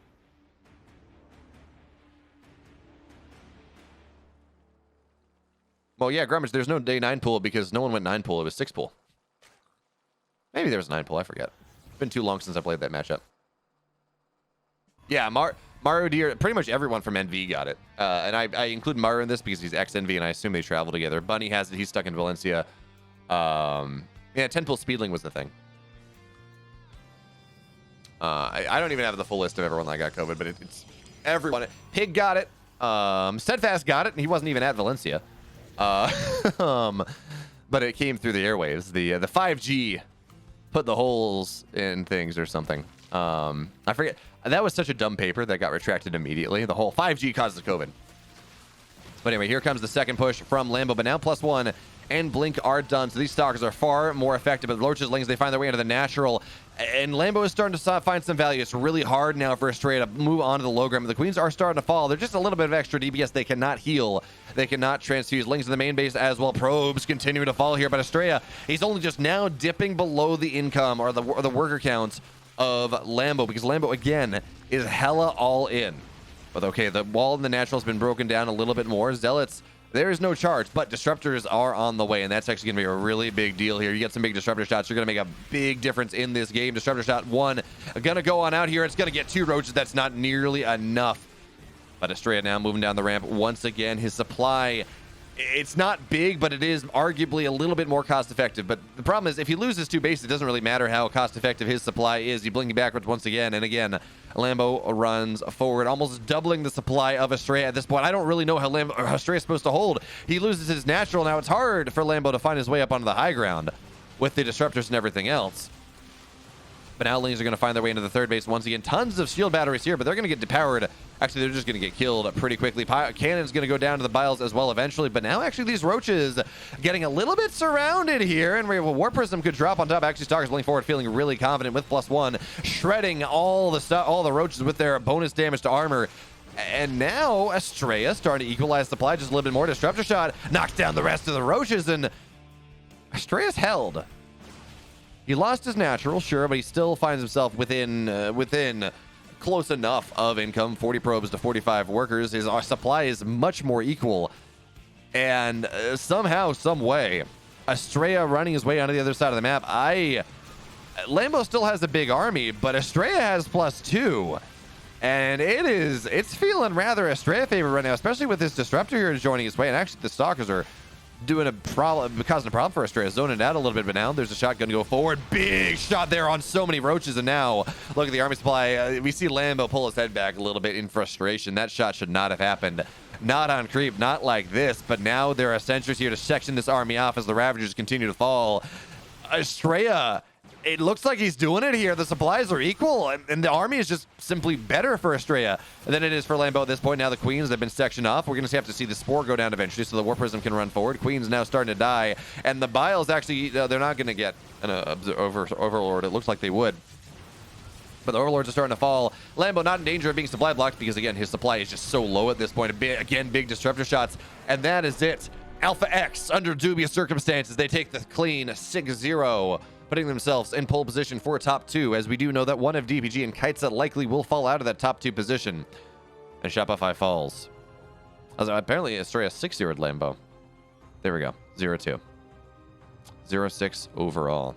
Well, yeah, Grummage, there's no day 9 pool because no one went 9 pool. It was 6 pool. Maybe there was 9 pool. I forget. It's been too long since I played that matchup. Yeah, Mario Deer, pretty much everyone from NV got it. And I include Mario in this because he's ex-NV, and I assume they travel together. Bunny has it. He's stuck in Valencia. Yeah, 10 pool Speedling was the thing. I don't even have the full list of everyone that got COVID, but it's everyone. Pig got it. Steadfast got it, and he wasn't even at Valencia. But it came through the airwaves. The 5G put the holes in things or something. I forget. That was such a dumb paper that got retracted immediately. The whole 5G causes COVID. But anyway, here comes the second push from Lambo. But now +1 and Blink are done. So these Stalkers are far more effective. But Roaches, Lings, they find their way into the natural. And Lambo is starting to find some value. It's really hard now for Astrea to move on to the low ground. The Queens are starting to fall. They're just a little bit of extra DPS. They cannot heal. They cannot transfuse. Lings in the main base as well. Probes continue to fall here. But Astrea, he's only just now dipping below the income or the worker counts of Lambo. Because Lambo, again, is hella all in. But okay, the wall in the natural has been broken down a little bit more. Zealots, there is no charge, but disruptors are on the way, and that's actually going to be a really big deal here. You get some big disruptor shots. You're going to make a big difference in this game. Disruptor shot 1 going to go on out here. It's going to get 2 Roaches. That's not nearly enough. But Astrea now moving down the ramp once again. His supply, it's not big, but it is arguably a little bit more cost-effective. But the problem is, if he loses 2 bases, it doesn't really matter how cost-effective his supply is. He's blinking backwards once again, and again, Lambo runs forward, almost doubling the supply of Astrea at this point. I don't really know how Astrea is supposed to hold. He loses his natural. Now it's hard for Lambo to find his way up onto the high ground with the disruptors and everything else. But now Lings are going to find their way into the third base once again. Tons of shield batteries here, but they're going to get depowered. Actually, they're just going to get killed pretty quickly. Cannon's going to go down to the Biles as well eventually, but now actually these roaches getting a little bit surrounded here, and we have a War Prism could drop on top. Actually, Stalker's playing forward, feeling really confident with +1, shredding all the roaches with their bonus damage to armor. And now Astrea starting to equalize supply just a little bit more. Disruptor shot knocks down the rest of the roaches, and Astrea's held. He lost his natural, sure, but he still finds himself within close enough of income. 40 probes to 45 workers. His supply is much more equal. And somehow, some way, Astrea running his way onto the other side of the map. Lambo still has a big army, but Astrea has +2. And it's feeling rather Astrea favorite right now, especially with this Disruptor here joining his way. And actually, the Stalkers are causing a problem for Astrea. Zoning out a little bit, but now there's a shot going to go forward. Big shot there on so many roaches, and now look at the army supply. We see Lambo pull his head back a little bit in frustration. That shot should not have happened. Not on creep, not like this, but now there are sentries here to section this army off as the Ravagers continue to fall. Astrea, it looks like he's doing it here. The supplies are equal, and the army is just simply better for Astrea than it is for Lambo at this point. Now the Queens have been sectioned off. We're going to have to see the Spore go down eventually so the War Prism can run forward. Queens now starting to die, and the Biles actually, they're not going to get an Overlord. It looks like they would. But the Overlords are starting to fall. Lambo not in danger of being supply blocked because, again, his supply is just so low at this point. Again, big Disruptor shots, and that is it. Alpha X, under dubious circumstances, they take the clean 6-0. Putting themselves in pole position for top 2, as we do know that one of DPG and Kaitsa likely will fall out of that top 2 position. And Shopify falls. Apparently, Astrea 6-0'd Lambo. There we go. 0-2. 0-6 overall.